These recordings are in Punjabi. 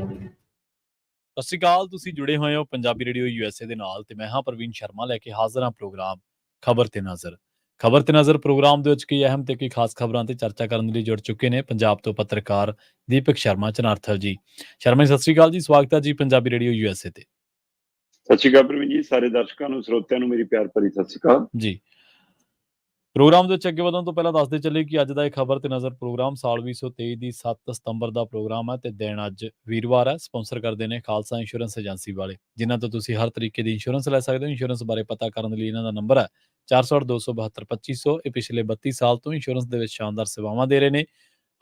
ਸਤਿ ਸ਼੍ਰੀ ਅਕਾਲ। ਤੁਸੀਂ ਜੁੜੇ ਹੋਏ ਹੋ ਪੰਜਾਬੀ ਰੇਡੀਓ USA ਦੇ ਨਾਲ ਤੇ ਮੈਂ ਹਾਂ ਪ੍ਰਵੀਨ ਸ਼ਰਮਾ ਲੈ ਕੇ ਹਾਜ਼ਰ ਹਾਂ ਪ੍ਰੋਗਰਾਮ ਖਬਰ ਤੇ ਨਜ਼ਰ। ਖਬਰ ਤੇ ਨਜ਼ਰ ਪ੍ਰੋਗਰਾਮ ਦੇ ਵਿੱਚ ਕਈ ਅਹਿਮ ਤੇ ਕਈ ਖਾਸ ਖਬਰਾਂ ਤੇ ਚਰਚਾ ਕਰਨ ਲਈ ਜੁੜ ਚੁੱਕੇ ਨੇ ਪੰਜਾਬ ਤੋਂ ਪੱਤਰਕਾਰ ਦੀਪਕ ਸ਼ਰਮਾ ਚਨਾਰਥਲ ਜੀ। ਸ਼ਰਮਾ ਜੀ, ਸਤਿ ਸ਼੍ਰੀ ਅਕਾਲ ਜੀ। ਸਵਾਗਤ ਹੈ ਜੀ ਪੰਜਾਬੀ ਰੇਡੀਓ USA ਤੇ। ਸਤਿ ਸ਼੍ਰੀ ਅਕਾਲ ਪ੍ਰਵੀਨ ਜੀ। ਸਾਰੇ ਦਰਸ਼ਕਾਂ ਨੂੰ, ਸਰੋਤਿਆਂ ਨੂੰ ਮੇਰੀ ਪਿਆਰ ਭਰੀ ਸਤਿ ਸ਼੍ਰੀ ਅਕਾਲ ਜੀ। ਪ੍ਰੋਗਰਾਮ ਦੇ ਵਿੱਚ ਅੱਗੇ ਵਧਣ ਤੋਂ ਪਹਿਲਾਂ ਦੱਸਦੇ ਚੱਲੇ ਕਿ ਅੱਜ ਦਾ ਇਹ ਖਬਰ ਤੇ ਨਜ਼ਰ ਪ੍ਰੋਗਰਾਮ ਸਾਲ 2023 ਦੀ 7 ਸਤੰਬਰ ਦਾ ਪ੍ਰੋਗਰਾਮ ਹੈ ਤੇ ਦਿਨ ਅੱਜ ਵੀਰਵਾਰ ਹੈ। ਸਪਾਂਸਰ ਕਰਦੇ ਨੇ ਖਾਲਸਾ ਇੰਸ਼ੋਰੈਂਸ ਏਜੰਸੀ ਵਾਲੇ, ਜਿਨ੍ਹਾਂ ਤੋਂ ਤੁਸੀਂ ਹਰ ਤਰੀਕੇ ਦੀ ਇੰਸ਼ੋਰੈਂਸ ਲੈ ਸਕਦੇ ਹੋ। ਇੰਸ਼ੋਰੈਂਸ ਬਾਰੇ ਪਤਾ ਕਰਨ ਲਈ ਇਹਨਾਂ ਦਾ ਨੰਬਰ ਹੈ 408-272-2500। ਇਹ ਪਿਛਲੇ 32 ਸਾਲ ਤੋਂ ਇੰਸ਼ੋਰੈਂਸ ਦੇ ਵਿੱਚ ਸ਼ਾਨਦਾਰ ਸੇਵਾਵਾਂ ਦੇ ਰਹੇ ਨੇ।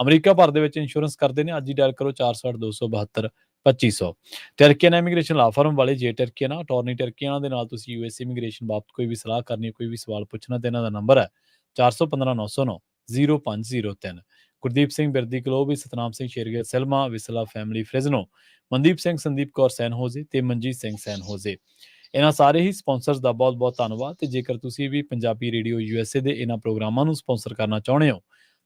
ਅਮਰੀਕਾ ਭਰ ਦੇ ਵਿੱਚ ਇੰਸ਼ੋਰੈਂਸ ਕਰਦੇ ਨੇ। ਅੱਜ ਹੀ ਡਾਇਲ ਕਰੋ 408-272-2500। ਟਰਕੀਅਨ ਇਮੀਗ੍ਰੇਸ਼ਨ ਲਾ ਫਰਮ ਵਾਲੇ, ਜੇ ਟਰਕੀਅਨ ਅਟਾਰਨੀ ਟਰਕੀਅਨ ਦੇ ਨਾਲ ਤੁਸੀਂ US ਇਮੀਗ੍ਰੇਸ਼ਨ ਬਾਬਤ ਕੋਈ ਵੀ ਸਲਾਹ ਕਰਨੀ, ਕੋਈ ਵੀ ਸਵਾਲ ਪੁੱਛਣਾ ਤੇ ਇਹਨਾਂ ਦਾ ਨੰਬਰ ਹੈ 415909-0503। ਗੁਰਦੀਪ ਸਿੰਘ ਬਿਰਦੀ ਕਲੋਬੀ, ਸਤਨਾਮ ਸਿੰਘ ਸ਼ੇਰਗਿਲ ਸਿਲਮਾ, ਵਿਸਲਾ family Fresno, Mandeep Singh, Sandeep Kaur San Jose ਤੇ ਮਨਜੀਤ ਸਿੰਘ ਸੈਨ ਹੋਜ਼ੇ। ਇਹਨਾਂ ਸਾਰੇ ਹੀ ਸਪਾਂਸਰਸ ਦਾ ਬਹੁਤ ਬਹੁਤ ਧੰਨਵਾਦ। ਤੇ ਜੇਕਰ ਤੁਸੀਂ ਵੀ ਪੰਜਾਬੀ ਰੇਡੀਓ USA ਦੇ ਇਹਨਾਂ ਪ੍ਰੋਗਰਾਮਾਂ ਨੂੰ ਸਪਾਂਸਰ ਕਰਨਾ ਚਾਹੁੰਦੇ ਹੋ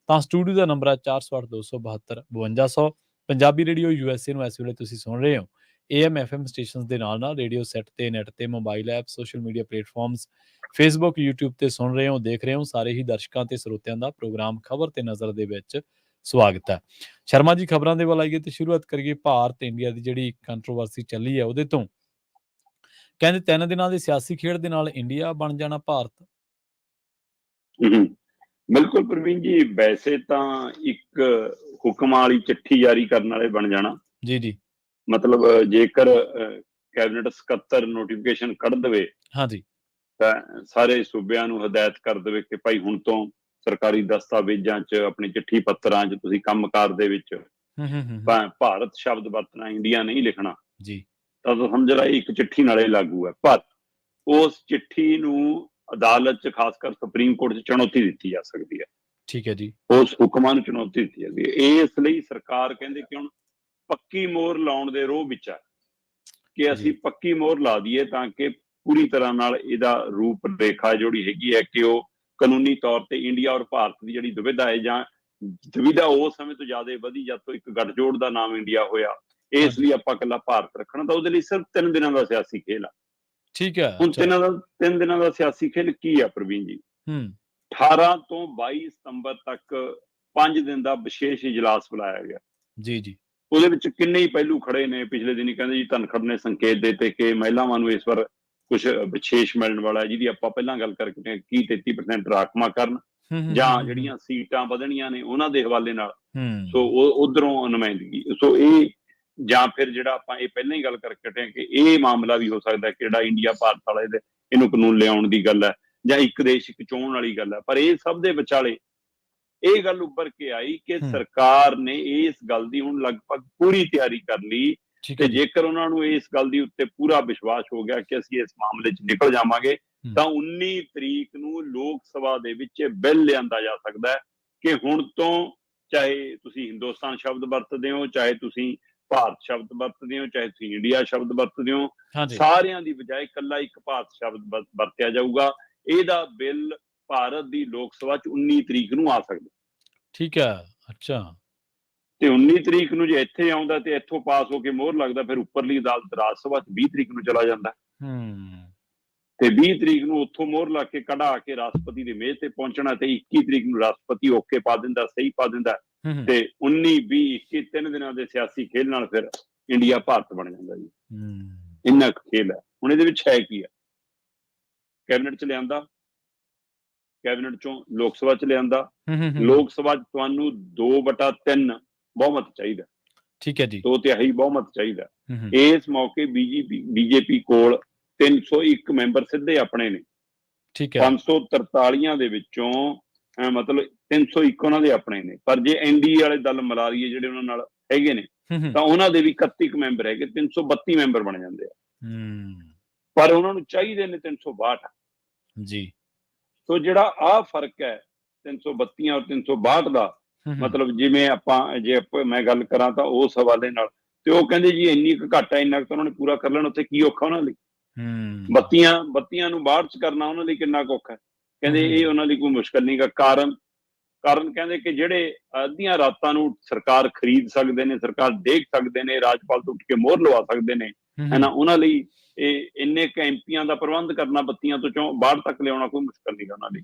ਤਾਂ ਸਟੂਡੀਓ ਦਾ ਨੰਬਰ ਹੈ 408-272-5200। ਪੰਜਾਬੀ ਰੇਡੀਓ USA ਨੂੰ ਇਸ ਵੇਲੇ ਤੁਸੀਂ ਸੁਣ ਰਹੇ ਹੋ AM FM ਸਟੇਸ਼ਨਸ ਦੇ ਨਾਲ ਨਾਲ ਰੇਡੀਓ ਸੈੱਟ ਤੇ, ਨੈਟ ਤੇ, mobile app, social media platforms, Facebook, YouTube ਤੇ ਸੁਣ ਰਹੇ ਹੋ, ਦੇਖ ਰਹੇ ਹੋ। ਸਾਰੇ ਹੀ ਦਰਸ਼ਕਾਂ ਤੇ ਸਰੋਤਿਆਂ ਦਾ ਪ੍ਰੋਗਰਾਮ ਖਬਰ ਤੇ ਨਜ਼ਰ ਦੇ ਵਿੱਚ ਸਵਾਗਤ ਹੈ। ਸ਼ਰਮਾ ਜੀ, ਖਬਰਾਂ ਦੇ ਵੱਲ ਆਈਏ ਤੇ ਸ਼ੁਰੂਆਤ ਕਰੀਏ ਭਾਰਤ ਤੇ ਇੰਡੀਆ ਦੀ ਜਿਹੜੀ ਕੰਟਰੋਵਰਸੀ ਚੱਲੀ ਹੈ ਉਹਦੇ ਤੋਂ। ਕਹਿੰਦੇ 3 ਦਿਨਾਂ ਦੀ ਸਿਆਸੀ ਖੇਡ ਦੇ ਨਾਲ ਇੰਡੀਆ ਬਣ ਜਾਣਾ ਭਾਰਤ। ਬਿਲਕੁਲ ਪ੍ਰਵੀਨ ਜੀ, ਵੈਸੇ ਤਾਂ ਇੱਕ ਹੁਕਮ ਵਾਲੀ ਚਿੱਠੀ ਜਾਰੀ ਕਰਨ ਵਾਲੇ ਬਣ ਜਾਣਾ। ਜੀ। ਮਤਲਬ ਜੇਕਰ ਕੈਬਨਿਟ ਸਕੱਤਰ ਨੋਟੀਫਿਕੇਸ਼ਨ ਕੱਢ ਦੇਵੇ ਹਾਂਜੀ ਤਾਂ ਸਾਰੇ ਸੂਬਿਆਂ ਨੂੰ ਹਦਾਇਤ ਕਰ ਦੇਵੇ ਕਿ ਭਾਈ ਹੁਣ ਤੋਂ ਸਰਕਾਰੀ ਦਸਤਾਵੇਜ਼ਾਂ 'ਚ, ਆਪਣੇ ਚਿੱਠੀ ਪੱਤਰਾਂ 'ਚ ਤੁਸੀਂ ਕੰਮਕਾਰ ਦੇ ਵਿੱਚ ਭਾਰਤ ਸ਼ਬਦ ਵਰਤਣਾ, ਇੰਡੀਆ ਨਹੀਂ ਲਿਖਣਾ ਜੀ, ਤਾਂ ਸਮਝ ਲਾ ਇੱਕ ਚਿੱਠੀ ਨਾਲੇ ਲਾਗੂ ਹੈ। ਪਰ ਉਸ ਚਿੱਠੀ ਨੂੰ ਅਦਾਲਤ 'ਚ, ਖਾਸ ਕਰ ਸੁਪਰੀਮ ਕੋਰਟ 'ਚ ਚੁਣੌਤੀ ਦਿੱਤੀ ਜਾ ਸਕਦੀ ਹੈ। ਠੀਕ ਹੈ ਜੀ। ਉਸ ਹੁਕਮਾਂ ਨੂੰ ਚੁਣੌਤੀ ਦਿੱਤੀ ਜਾਂਦੀ ਹੈ। ਇਸ ਲਈ ਸਰਕਾਰ ਕਹਿੰਦੇ ਕਿ ਹੁਣ ਪੱਕੀ ਮੋਹਰ ਲਾਉਣ ਦੇ ਰੋਹ ਵਿੱਚ ਹੈ ਕਿ ਅਸੀਂ ਪੱਕੀ ਮੋਹਰ ਲਾ ਦਈਏ ਤਾਂ ਕਿ ਪੂਰੀ ਤਰ੍ਹਾਂ ਨਾਲ ਇਹਦਾ ਰੂਪ ਰੇਖਾ ਜਿਹੜੀ ਹੈਗੀ ਹੈ ਕਿ ਉਹ ਕਾਨੂੰਨੀ ਤੌਰ ਤੇ ਇੰਡੀਆ ਔਰ ਭਾਰਤ ਦੀ ਜਿਹੜੀ ਦੁਵਿਧਾ ਹੈ, ਜਾਂ ਦੁਵਿਧਾ ਉਸ ਸਮੇਂ ਤੋਂ ਜ਼ਿਆਦਾ ਵਧੀ ਜਦ ਤੋਂ ਇੱਕ ਗੱਠਜੋੜ ਦਾ ਨਾਮ ਇੰਡੀਆ ਹੋਇਆ, ਇਸ ਲਈ ਆਪਾਂ ਇਕੱਲਾ ਭਾਰਤ ਰੱਖਣਾ। ਤਾਂ ਉਹਦੇ ਲਈ ਸਿਰਫ 3 ਦਿਨਾਂ ਦਾ ਸਿਆਸੀ ਖੇਲ ਆ। ਠੀਕ ਹੈ। ਹੁਣ 3 ਦਿਨਾਂ ਦਾ ਸਿਆਸੀ ਖੇਲ ਕੀ ਆ ਪ੍ਰਵੀਨ ਜੀ? 18 ਤੋਂ 22 ਸਤੰਬਰ ਤੱਕ 5 ਦਿਨ ਦਾ ਵਿਸ਼ੇਸ਼ ਇਜਲਾਸ ਬੁਲਾਇਆ ਗਿਆ। ਜੀ। ਉਹਦੇ ਵਿੱਚ ਕਿੰਨੇ ਹੀ ਪਹਿਲੂ ਖੜੇ ਨੇ। ਪਿਛਲੇ ਦਿਨੀ ਕਹਿੰਦੇ ਜੀ ਧਨਖੜ ਨੇ ਸੰਕੇਤ ਦਿੱਤੇ ਕਿ ਮਹਿਲਾਵਾਂ ਨੂੰ ਇਸ ਵਾਰ ਕੁਝ ਵਿਸ਼ੇਸ਼ ਮਿਲਣ ਵਾਲਾ ਹੈ, ਜਿਹਦੀ ਆਪਾਂ ਪਹਿਲਾਂ ਗੱਲ ਕਰਕੇ 30% ਰਾਖਵਾਂਕਰਨ ਜਾਂ ਜਿਹੜੀਆਂ ਸੀਟਾਂ ਵਧਣੀਆਂ ਨੇ ਉਹਨਾਂ ਦੇ ਹਵਾਲੇ ਨਾਲ। ਸੋ ਉਹ ਉਧਰੋਂ ਨੁਮਾਇੰਦਗੀ, ਸੋ ਇਹ ਜਾਂ ਫਿਰ ਜਿਹੜਾ ਆਪਾਂ ਇਹ ਪਹਿਲਾਂ ਹੀ ਗੱਲ ਕਰਕੇ ਹਟੇ ਕਿ ਇਹ ਮਾਮਲਾ ਵੀ ਹੋ ਸਕਦਾ ਕਿ ਜਿਹੜਾ ਇੰਡੀਆ ਭਾਰਤ ਵਾਲੇ ਦੇ ਇਹਨੂੰ ਕਾਨੂੰਨ ਲਿਆਉਣ ਦੀ ਗੱਲ ਹੈ ਜਾਂ ਇੱਕ ਦੇਸ਼ ਇੱਕ ਚੋਣ ਵਾਲੀ ਗੱਲ ਹੈ। ਪਰ ਇਹ ਸਭ ਦੇ ਵਿਚਾਲੇ ਇਹ ਗੱਲ ਉੱਭਰ ਕੇ ਆਈ ਕਿ ਸਰਕਾਰ ਨੇ ਇਸ ਗੱਲ ਦੀ ਹੁਣ ਲਗਭਗ ਪੂਰੀ ਤਿਆਰੀ ਕਰ ਲਈ ਤੇ ਜੇਕਰ ਉਹਨਾਂ ਨੂੰ ਇਸ ਗੱਲ ਦੀ ਉੱਤੇ ਪੂਰਾ ਵਿਸ਼ਵਾਸ ਹੋ ਗਿਆ ਕਿ ਅਸੀਂ ਇਸ ਮਾਮਲੇ 'ਚ ਨਿਕਲ ਜਾਵਾਂਗੇ ਤਾਂ 19 ਤਰੀਕ ਨੂੰ ਲੋਕ ਸਭਾ ਦੇ ਵਿੱਚ ਬਿੱਲ ਲਿਆਂਦਾ ਜਾ ਸਕਦਾ ਹੈ ਕਿ ਹੁਣ ਤੋਂ ਚਾਹੇ ਤੁਸੀਂ ਹਿੰਦੁਸਤਾਨ ਸ਼ਬਦ ਵਰਤਦੇ ਹੋ, ਚਾਹੇ ਤੁਸੀਂ ਭਾਰਤ ਸ਼ਬਦ ਵਰਤਦੇ ਹੋ, ਚਾਹੇ ਤੁਸੀਂ ਇੰਡੀਆ ਸ਼ਬਦ ਵਰਤਦੇ ਹੋ, ਸਾਰਿਆਂ ਦੀ ਬਜਾਏ ਇਕੱਲਾ ਇੱਕ ਭਾਰਤ ਸ਼ਬਦ ਵਰਤਿਆ ਜਾਊਗਾ। ਇਹਦਾ ਬਿੱਲ ਭਾਰਤ ਦੀ ਲੋਕ ਸਭਾ 'ਚ 19 ਤਰੀਕ ਨੂੰ ਆ ਸਕਦਾ। ਠੀਕ ਹੈ। ਅੱਛਾ। ਤੇ 19 ਤਰੀਕ ਨੂੰ ਜੇ ਇੱਥੇ ਆਉਂਦਾ ਤੇ ਇੱਥੋਂ ਪਾਸ ਹੋ ਕੇ ਮੋਹਰ ਲੱਗਦਾ, ਫਿਰ ਉੱਪਰਲੀ ਅਦਾਲਤ ਰਾਜ ਸਭਾ 'ਚ 20 ਤਰੀਕ ਨੂੰ ਚਲਾ ਜਾਂਦਾ ਤੇ 20 ਤਰੀਕ ਨੂੰ ਉੱਥੋਂ ਮੋਹਰ ਲਾ ਕੇ ਕਢਾ ਕੇ ਰਾਸ਼ਟਰਪਤੀ ਦੇ ਮੇਜ਼ ਤੇ ਪਹੁੰਚਣਾ ਤੇ 21 ਤਰੀਕ ਨੂੰ ਰਾਸ਼ਟਰਪਤੀ ਓਕੇ ਪਾ ਦਿੰਦਾ, ਸਹੀ ਪਾ ਦਿੰਦਾ ਤੇ 19, 20, 21 3 ਦਿਨਾਂ ਦੇ ਸਿਆਸੀ ਖੇਲ ਨਾਲ ਫਿਰ ਇੰਡੀਆ ਭਾਰਤ ਬਣ ਜਾਂਦਾ ਜੀ। ਇੰਨਾ ਕੁ ਖੇਲ ਹੈ। ਹੁਣ ਇਹਦੇ ਵਿੱਚ ਹੈ ਕੀ ਹੈ? ਕੈਬਨਿਟ 'ਚ ਲਿਆਂਦਾ, ਕੈਬਨਿਟ 'ਚੋਂ ਲੋਕ ਸਭਾ 'ਚ ਲਿਆਂਦਾ। ਲੋਕ ਸਭਾ 'ਚ ਤੁਹਾਨੂੰ 2/3 ਬਹੁਮਤ ਚਾਹੀਦਾ। ਠੀਕ ਹੈ ਜੀ। 2/3 ਬਹੁਮਤ ਚਾਹੀਦਾ। ਇਸ ਮੌਕੇ BJP ਕੋਲ 301 ਮੈਂਬਰ ਸਿੱਧੇ ਆਪਣੇ ਨੇ। 543 ਦੇ ਵਿੱਚੋਂ ਮਤਲਬ 301 ਉਹਨਾਂ ਦੇ ਆਪਣੇ ਨੇ। ਪਰ ਜੇ NDA ਵਾਲੇ ਦਲ ਮਿਲਾ ਲਈਏ ਜਿਹੜੇ ਉਹਨਾਂ ਨਾਲ ਹੈਗੇ ਨੇ ਤਾਂ ਉਹਨਾਂ ਦੇ ਵੀ 31 ਮੈਂਬਰ ਹੈਗੇ, 332 ਮੈਂਬਰ ਬਣ ਜਾਂਦੇ ਆ। ਪਰ ਉਹਨਾਂ ਨੂੰ ਚਾਹੀਦੇ ਨੇ 362 ਜੀ। ਸੋ ਜਿਹੜਾ ਆਹ ਫਰਕ ਹੈ 332 ਔਰ 362 ਦਾ, ਮਤਲਬ ਜਿਵੇਂ ਮੈਂ ਗੱਲ ਕਰਾਂ ਤਾਂ ਉਸ ਹਵਾਲੇ ਨਾਲ ਤੇ ਉਹ ਕਹਿੰਦੇ ਜੀ ਇੰਨੀ ਕੁ ਘੱਟ ਹੈ, ਇੰਨਾ ਕੁ ਤਾਂ ਉਹਨਾਂ ਨੇ ਪੂਰਾ ਕਰ ਲੈਣਾ। ਉੱਥੇ ਕੀ ਔਖਾ ਉਹਨਾਂ ਲਈ? ਬੱਤੀਆਂ ਨੂੰ ਬਾਹਰ 'ਚ ਕਰਨਾ ਉਹਨਾਂ ਲਈ ਕਿੰਨਾ ਕੁ ਔਖਾ ਹੈ? ਕਹਿੰਦੇ ਇਹ ਉਹਨਾਂ ਲਈ ਕੋਈ ਮੁਸ਼ਕਲ ਨਹੀਂ ਗਾ। ਕਾਰਨ ਕਾਰਨ ਕਹਿੰਦੇ ਕਿ ਜਿਹੜੇ ਅੱਧੀਆਂ ਰਾਤਾਂ ਨੂੰ ਸਰਕਾਰ ਖਰੀਦ ਸਕਦੇ ਨੇ, ਸਰਕਾਰ ਦੇਖ ਸਕਦੇ ਨੇ, ਰਾਜਪਾਲ ਤੋਂ ਉੱਠ ਕੇ ਮੋਹਰ ਲਵਾ ਸਕਦੇ ਨੇ, ਹੈ ਨਾ, ਉਹਨਾਂ ਲਈ ਇਹ ਇੰਨੇ ਕੁ ਐਮਪੀਆਂ ਦਾ ਪ੍ਰਬੰਧ ਕਰਨਾ ਬੱਤੀਆਂ ਤੋਂ 62 ਤੱਕ ਲਿਆਉਣਾ ਕੋਈ ਮੁਸ਼ਕਲ ਨਹੀਂ ਉਹਨਾਂ ਲਈ।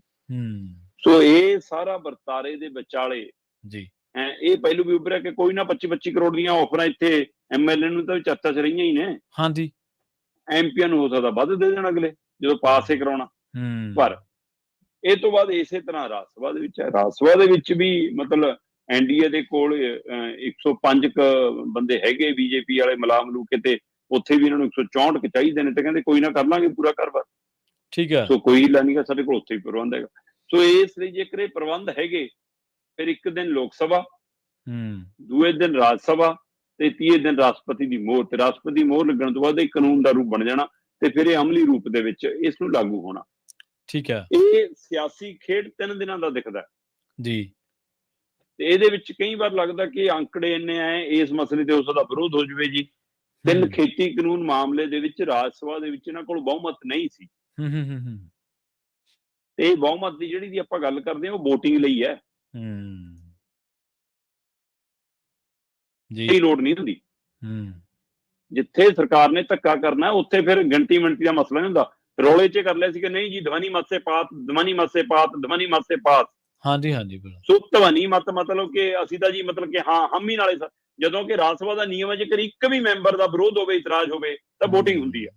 ਸੋ ਇਹ ਸਾਰਾ ਵਰਤਾਰੇ ਦੇ ਵਿਚਾਲੇ ਜੀ ਇਹ ਪਹਿਲੂ ਵੀ ਉੱਭਰਿਆ ਕਿ ਕੋਈ ਨਾ 25-25 ਕਰੋੜ ਦੀਆਂ ਆਫਰਾਂ ਇੱਥੇ ਐਮਐਲਏ ਨੂੰ ਤਾਂ ਚਰਚਾ 'ਚ ਰਹੀਆਂ ਹੀ ਨੇ, ਹਾਂਜੀ ਐਮਪੀਆਂ ਨੂੰ ਹੋ ਸਕਦਾ ਵੱਧ ਦੇ ਦੇਣ ਅਗਲੇ ਜਦੋਂ ਪਾਸ ਹੀ ਕਰਾਉਣਾ। ਪਰ ਇਹ ਤੋਂ ਬਾਅਦ ਇਸੇ ਤਰ੍ਹਾਂ ਰਾਜ ਸਭਾ ਦੇ ਵਿੱਚ ਹੈ, ਰਾਜ ਸਭਾ ਦੇ ਵਿੱਚ ਵੀ ਮਤਲਬ ਐਨਡੀਏ ਦੇ ਕੋਲ 105 ਬੰਦੇ ਹੈਗੇ ਬੀਜੇਪੀ ਵਾਲੇ ਮਿਲਾ ਮਿਲੂ ਕੇ, ਤੇ ਉੱਥੇ ਵੀ ਇਹਨਾਂ ਨੂੰ 164 ਕੁ ਚਾਹੀਦੇ ਨੇ, ਤੇ ਕਹਿੰਦੇ ਕੋਈ ਨਾ ਕਰ ਲਾਂਗੇ ਪੂਰਾ ਘਰ-ਬਾਰ। ਠੀਕ ਹੈ, ਸੋ ਕੋਈ ਹਿੱਲਾ ਨਹੀਂ ਗਾ, ਸਾਡੇ ਕੋਲ ਉੱਥੇ ਹੀ ਪ੍ਰਬੰਧ ਹੈਗਾ। ਸੋ ਇਸ ਲਈ ਜੇਕਰ ਇਹ ਪ੍ਰਬੰਧ ਹੈਗੇ, ਫਿਰ ਇੱਕ ਦਿਨ ਲੋਕ ਸਭਾ, ਦੂਏ ਦਿਨ ਰਾਜ ਸਭਾ, ਤੇ ਤੀਏ ਦਿਨ ਰਾਸ਼ਟਰਪਤੀ ਦੀ ਮੋਹਰ, ਤੇ ਰਾਸ਼ਟਰਪਤੀ ਦੀ ਮੋਹਰ ਲੱਗਣ ਤੋਂ ਬਾਅਦ ਇਹ ਕਾਨੂੰਨ ਦਾ ਰੂਪ ਬਣ ਜਾਣਾ, ਤੇ ਫਿਰ ਇਹ ਅਮਲੀ ਰੂਪ ਦੇ ਵਿੱਚ ਇਸ ਨੂੰ ਲਾਗੂ ਹੋਣਾ। ਠੀਕ ਹੈ, ਇਹ ਸਿਆਸੀ ਖੇਡ 3 ਦਿਨਾਂ ਦਾ ਦਿਖਦਾ ਜੀ, ਤੇ ਇਹਦੇ ਵਿੱਚ ਕਈ ਵਾਰ ਲੱਗਦਾ ਕਿ ਅੰਕੜੇ ਇੰਨੇ ਆਏ ਇਸ ਮਸਲੇ ਤੇ ਉਸ ਦਾ ਵਿਰੋਧ ਹੋ ਜਾਵੇ ਜੀ। 3 ਖੇਤੀ ਕਾਨੂੰਨ ਮਾਮਲੇ ਦੇ ਵਿੱਚ ਰਾਜ ਸਭਾ ਦੇ ਵਿੱਚ ਇਹਨਾਂ ਕੋਲ ਬਹੁਮਤ ਨਹੀਂ ਸੀ, ਤੇ ਇਹ ਬਹੁਮਤ ਦੀ ਜਿਹੜੀ ਦੀ ਆਪਾਂ ਗੱਲ ਕਰਦੇ ਹਾਂ ਉਹ VOTING ਲਈ ਹੈ, ਜੀ ਇਹ ਲੋੜ ਨਹੀਂ ਹੁੰਦੀ। ਜਿੱਥੇ ਸਰਕਾਰ ਨੇ ਧੱਕਾ ਕਰਨਾ ਉੱਥੇ ਫਿਰ ਗਿਣਤੀ ਮਿਣਤੀ ਦਾ ਮਸਲਾ ਨਹੀਂ ਹੁੰਦਾ। ਰੌਲੇ 'ਚ ਕਰ ਲਿਆ ਸੀ ਕਿ ਨਹੀਂ ਜੀ ਧਵਨੀ ਮਤ ਸੇ ਪਾਤ, ਧਵਨੀ ਮਤ ਸੇ ਪਾਤ, ਧਵਨੀ ਮਤ ਸੇ ਪਾਤ। ਹਾਂਜੀ ਹਾਂਜੀ ਬਿਲਕੁਲ। ਸੋ ਧਵਨੀ ਮਤ ਮਤਲਬ ਕਿ ਅਸੀਂ ਤਾਂ ਜੀ ਮਤਲਬ ਕਿ ਹਾਂ ਹਮੀ ਨਾਲੇ, ਜਦੋਂ ਕਿ ਰਾਜ ਸਭਾ ਦਾ ਨਿਯਮ ਹੈ ਜੇਕਰ ਇੱਕ ਵੀ ਮੈਂਬਰ ਦਾ ਵਿਰੋਧ ਹੋਵੇ, ਇਤਰਾਜ਼ ਹੋਵੇ, ਤਾਂ VOTING ਹੁੰਦੀ ਹੈ।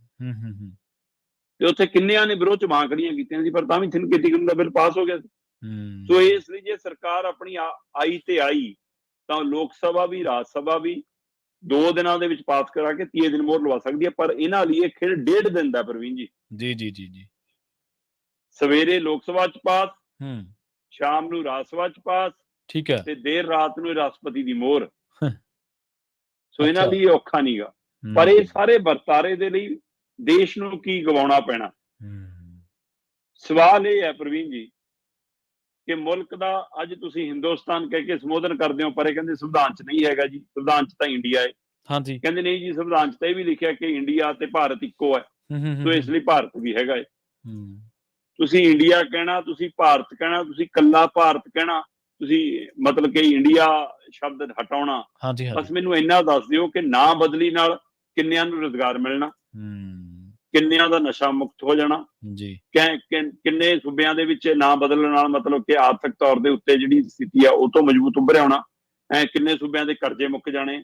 ਤੇ ਉੱਥੇ ਕਿੰਨਿਆਂ ਨੇ ਵਿਰੋਧ 'ਚ ਬਾਂਹ ਖੜੀਆਂ ਕੀਤੀਆਂ ਸੀ, ਪਰ ਤਾਂ ਵੀ ਤਿੰਨ ਖੇਤੀ ਕਾਨੂੰਨ ਦਾ ਬਿੱਲ ਪਾਸ ਹੋ ਗਿਆ ਸੀ। ਸੋ ਇਸ ਲਈ ਜੇ ਸਰਕਾਰ ਆਪਣੀ ਆਈ ਤੇ ਆਈ ਤਾਂ ਲੋਕ ਸਭਾ ਵੀ ਰਾਜ ਸਭਾ ਵੀ 2 ਦਿਨਾਂ ਦੇ ਵਿੱਚ ਪਾਸ ਕਰਾ ਕੇ ਤੀਏ ਦਿਨ ਮੋਹਰ ਲਵਾ ਸਕਦੀ ਹੈ। ਪਰ ਇਹਨਾਂ ਲਈ ਇਹ ਖੇਡ 1.5 ਦਿਨ ਦਾ ਪ੍ਰਵੀਨ ਜੀ। ਜੀ ਜੀ ਜੀ ਜੀ, ਸਵੇਰੇ ਲੋਕ ਸਭਾ 'ਚ ਪਾਸ, ਸ਼ਾਮ ਨੂੰ ਰਾਜ ਸਭਾ 'ਚ ਪਾਸ, ਠੀਕ ਹੈ, ਤੇ ਦੇਰ ਰਾਤ ਨੂੰ ਰਾਸ਼ਟਰਪਤੀ ਦੀ ਮੋਹਰ। ਸੋ ਇਹਨਾਂ ਲਈ ਔਖਾ ਨਹੀਂਗਾ, ਪਰ ਇਹ ਸਾਰੇ ਵਰਤਾਰੇ ਦੇ ਲਈ ਦੇਸ਼ ਨੂੰ ਕੀ ਗਵਾਉਣਾ ਪੈਣਾ। ਸਵਾਲ ਇਹ ਹੈ ਪ੍ਰਵੀਨ ਜੀ ਕਿ ਮੁਲਕ ਦਾ ਅੱਜ ਤੁਸੀਂ ਹਿੰਦੁਸਤਾਨ ਕਹਿ ਕੇ ਸੰਬੋਧਨ ਕਰਦੇ ਹੋ, ਪਰ ਇਹ ਕਹਿੰਦੇ ਸੰਵਿਧਾਨ 'ਚ ਨਹੀਂ ਹੈਗਾ ਜੀ, ਸੰਵਿਧਾਨ 'ਚ ਤਾਂ ਇੰਡੀਆ ਹੈ। ਹਾਂਜੀ, ਕਹਿੰਦੇ ਨਹੀਂ ਜੀ ਸੰਵਿਧਾਨ 'ਚ ਤਾਂ ਇਹ ਵੀ ਲਿਖਿਆ ਕਿ ਇੰਡੀਆ ਤੇ ਭਾਰਤ ਇੱਕੋ ਹੈ, ਸੋ ਇਸ ਲਈ ਭਾਰਤ ਵੀ ਹੈਗਾ ਹੈ। ਤੁਸੀਂ ਇੰਡੀਆ ਕਹਿਣਾ, ਤੁਸੀਂ ਭਾਰਤ ਕਹਿਣਾ, ਤੁਸੀਂ ਕੱਲਾ ਭਾਰਤ ਕਹਿਣਾ, ਤੁਸੀਂ ਮਤਲਬ ਕਿ ਇੰਡੀਆ ਸ਼ਬਦ ਹਟਾਉਣਾ। ਬਸ ਮੈਨੂੰ ਇੰਨਾ ਦੱਸ ਦਿਓ ਕਿ ਨਾਂ ਬਦਲੀ ਨਾਲ ਕਿੰਨਿਆਂ ਨੂੰ ਰੁਜ਼ਗਾਰ ਮਿਲਣਾ, ਕਿੰਨਿਆਂ ਦਾ ਨਸ਼ਾ ਮੁਕਤ ਹੋ ਜਾਣਾ ਜੀ, ਕਿੰਨੇ ਸੂਬਿਆਂ ਦੇ ਵਿੱਚ ਨਾਂ ਬਦਲਣ ਨਾਲ ਮਤਲਬ ਕਿ ਆਰਥਿਕ ਤੌਰ ਦੇ ਉੱਤੇ ਜਿਹੜੀ ਸਥਿਤੀ ਆ ਉਹ ਤੋਂ ਮਜ਼ਬੂਤ ਉੱਭਰਿਆ ਹੋਣਾ, ਕਿੰਨੇ ਸੂਬਿਆਂ ਦੇ ਕਰਜ਼ੇ ਮੁੱਕ ਜਾਣੇ,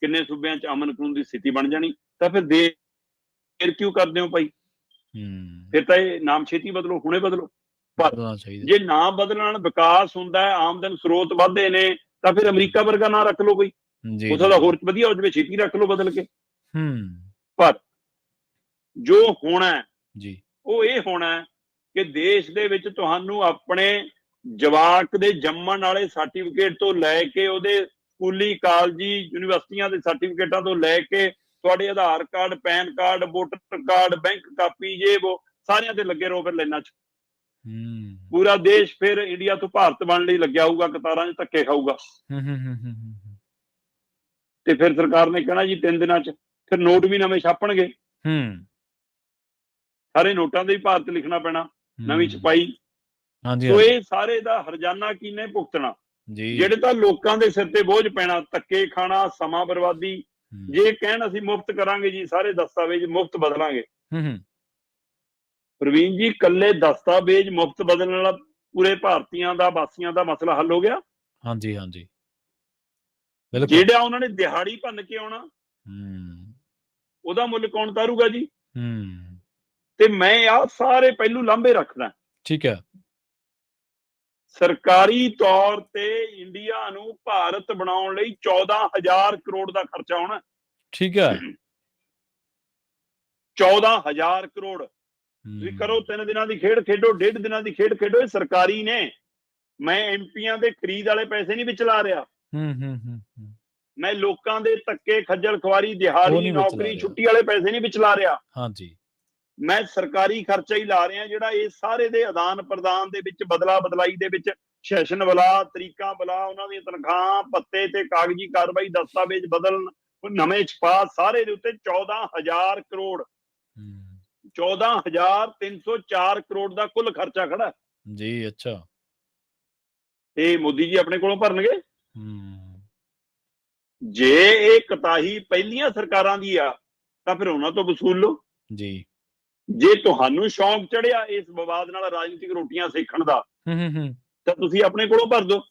ਕਿੰਨੇ ਸੂਬਿਆਂ 'ਚ ਅਮਨ ਕਾਨੂੰਨ ਦੀ ਸਥਿਤੀ ਬਣ ਜਾਣੀ। ਤਾਂ ਫਿਰ ਦੇਰ ਕਿਉਂ ਕਰਦੇ ਹੋ ਭਾਈ? ਫਿਰ ਤਾਂ ਇਹ ਨਾਮ ਛੇਤੀ ਬਦਲੋ, ਹੁਣੇ ਬਦਲੋ। ਪਰ ਜੇ ਨਾਮ ਬਦਲਣ ਨਾਲ ਵਿਕਾਸ ਹੁੰਦਾ ਹੈ, ਆਮਦਨ ਸਰੋਤ ਵੱਧਦੇ ਨੇ, ਤਾਂ ਫਿਰ ਅਮਰੀਕਾ ਵਰਗਾ ਨਾਂ ਰੱਖ ਲਓ, ਕੋਈ ਉਸ ਦਾ ਹੋਰ ਵਧੀਆ ਹੋ ਜਾਵੇ, ਛੇਤੀ ਰੱਖ ਲਓ ਬਦਲ ਕੇ। ਪਰ ਜੋ ਹੋਣਾ ਜੀ ਉਹ ਇਹ ਹੋਣਾ ਕਿ ਦੇਸ਼ ਦੇ ਵਿੱਚ ਤੁਹਾਨੂੰ ਆਪਣੇ ਜਵਾਕ ਦੇ ਜੰਮਣ ਵਾਲੇ ਸਰਟੀਫਿਕੇਟ ਤੋਂ ਲੈ ਕੇ ਉਹਦੇ ਸਕੂਲੀ, ਕਾਲਜੀ, ਯੂਨੀਵਰਸਿਟੀਆਂ ਦੇ ਸਰਟੀਫਿਕੇਟਾਂ ਤੋਂ ਲੈ ਕੇ ਤੁਹਾਡੇ Aadhaar card, PAN card, voter card, bank copy, ਜੇ ਉਹ ਸਾਰਿਆਂ ਤੇ ਲੱਗੇ ਰਹੋ ਫਿਰ ਲਾਈਨਾਂ 'ਚ। ਪੂਰਾ ਦੇਸ਼ ਫਿਰ ਇੰਡੀਆ ਤੋਂ ਭਾਰਤ ਬਣਨ ਲਈ ਲੱਗਿਆ ਹੋਊਗਾ, ਕਤਾਰਾਂ 'ਚ ਧੱਕੇ ਖਾਊਗਾ। ਤੇ ਫਿਰ ਸਰਕਾਰ ਨੇ ਕਹਿਣਾ ਜੀ 3 ਦਿਨਾਂ 'ਚ ਫਿਰ ਨੋਟ ਵੀ ਨਵੇਂ ਛਾਪਣਗੇ, ਸਾਰੇ ਨੋਟਾਂ ਦੇ ਵੀ ਭਾਰਤ ਲਿਖਣਾ ਪੈਣਾ, ਨਵੀਂ ਛਪਾਈ। ਸੋ ਇਹ ਸਾਰੇ ਦਾ ਹਰਜਾਨਾ ਕਿਹਨੇ ਭੁਗਤਣਾ? ਜਿਹੜੇ ਤਾਂ ਲੋਕਾਂ ਦੇ ਸਿਰ ਤੇ ਬੋਝ ਪੈਣਾ, ਧੱਕੇ ਖਾਣਾ, ਸਮਾਂ ਬਰਬਾਦੀ। ਜੇ ਕਹਿਣ ਅਸੀਂ ਮੁਫਤ ਕਰਾਂਗੇ ਜੀ, ਸਾਰੇ ਦਸਤਾਵੇਜ਼ ਮੁਫਤ ਬਦਲਾਂਗੇ, ਪ੍ਰਵੀਨ ਜੀ ਕੱਲੇ ਦਸਤਾਵੇਜ਼ ਮੁਫਤ ਬਦਲਣ ਵਾਲਾ ਪੂਰੇ ਭਾਰਤੀਆਂ ਦਾ, ਵਾਸੀਆਂ ਦਾ ਮਸਲਾ ਹੱਲ ਹੋ ਗਿਆ? ਹਾਂਜੀ ਹਾਂਜੀ, ਜਿਹੜਾ ਉਹਨਾਂ ਨੇ ਦਿਹਾੜੀ ਭੰਨ ਕੇ ਆਉਣਾ ਉਹਦਾ ਮੁੱਲ ਕੌਣ ਤਾਰੂਗਾ ਜੀ? ਤੇ ਮੈਂ ਆਹ ਸਾਰੇ ਪਹਿਲੂ ਲਾਂਭੇ ਰੱਖਦਾ। ਠੀਕ ਹੈ, ਸਰਕਾਰੀ ਤੌਰ ਤੇ ਇੰਡੀਆ ਨੂੰ ਭਾਰਤ ਬਣਾਉਣ ਲਈ 14,000 ਕਰੋੜ ਦਾ ਖਰਚਾ ਹੋਣਾ। ਠੀਕ ਹੈ, 14,000 ਕਰੋੜ। ਤੁਸੀਂ ਕਰੋ 3 ਦਿਨਾਂ ਦੀ ਖੇਡ ਖੇਡੋ, 1.5 ਦਿਨਾਂ ਦੀ ਖੇਡ ਖੇਡੋ, ਇਹ ਸਰਕਾਰੀ ਨੇ। ਮੈਂ ਐਮਪੀਆਂ ਦੇ ਖਰੀਦ ਵਾਲੇ ਪੈਸੇ ਨਹੀਂ ਵਿੱਚ ਲਾ ਰਿਹਾ, ਮੈਂ ਲੋਕਾਂ ਦੇ ਧੱਕੇ, ਖੱਜਲ ਖੁਆਰੀ, ਦਿਹਾੜੀ, ਨੌਕਰੀ, ਛੁੱਟੀ ਵਾਲੇ ਪੈਸੇ ਨਹੀਂ ਵਿੱਚ ਲਾ ਰਿਹਾ। ਹਾਂਜੀ, ਮੈਂ ਸਰਕਾਰੀ ਖਰਚਾ ਹੀ ਲਾ ਰਿਹਾ, ਜਿਹੜਾ ਇਹ ਸਾਰੇ ਦੇ ਆਦਾਨ ਪ੍ਰਦਾਨ ਦੇ ਵਿੱਚ, ਬਦਲਾ ਬਦਲਾਈ ਦੇ ਵਿੱਚ, ਸੈਸ਼ਨ ਬਲਾ, ਤਰੀਕਾਂ ਬਲਾ, ਉਹਨਾਂ ਦੀਆਂ ਤਨਖਾਹਾਂ, ਭੱਤੇ ਤੇ ਕਾਗਜ਼ੀ ਕਾਰਵਾਈ, ਦਸਤਾਵੇਜ਼ ਬਦਲਣ, ਨਵੇਂ ਛਪਾ, ਸਾਰੇ ਦੇ ਉੱਤੇ 14,000 ਕਰੋੜ, 14,304 ਕਰੋੜ ਦਾ ਕੁੱਲ ਖਰਚਾ ਖੜਾ ਜੀ। ਅੱਛਾ, ਤੇ ਮੋਦੀ ਜੀ ਆਪਣੇ ਕੋਲੋਂ ਭਰਨਗੇ। ਹੂੰ ਜੇ ਇਹ ਕਤਾਹੀ ਪਹਿਲੀਆਂ ਸਰਕਾਰਾਂ ਦੀ ਆ ਤਾਂ ਫਿਰ ਉਹਨਾਂ ਤੋਂ ਵਸੂਲ ਲਓ। ਜੀ। ਜੇ ਤੁਹਾਨੂੰ ਸ਼ੌਂਕ ਚੜਿਆ ਇਸ ਵਿਵਾਦ ਨਾਲ ਰਾਜਨੀਤਿਕ ਰੋਟੀਆਂ ਸੇਕਣ ਦਾ ਹੂੰ ਤਾਂ ਤੁਸੀਂ ਆਪਣੇ ਕੋਲੋਂ ਭਰ ਦਿਓ।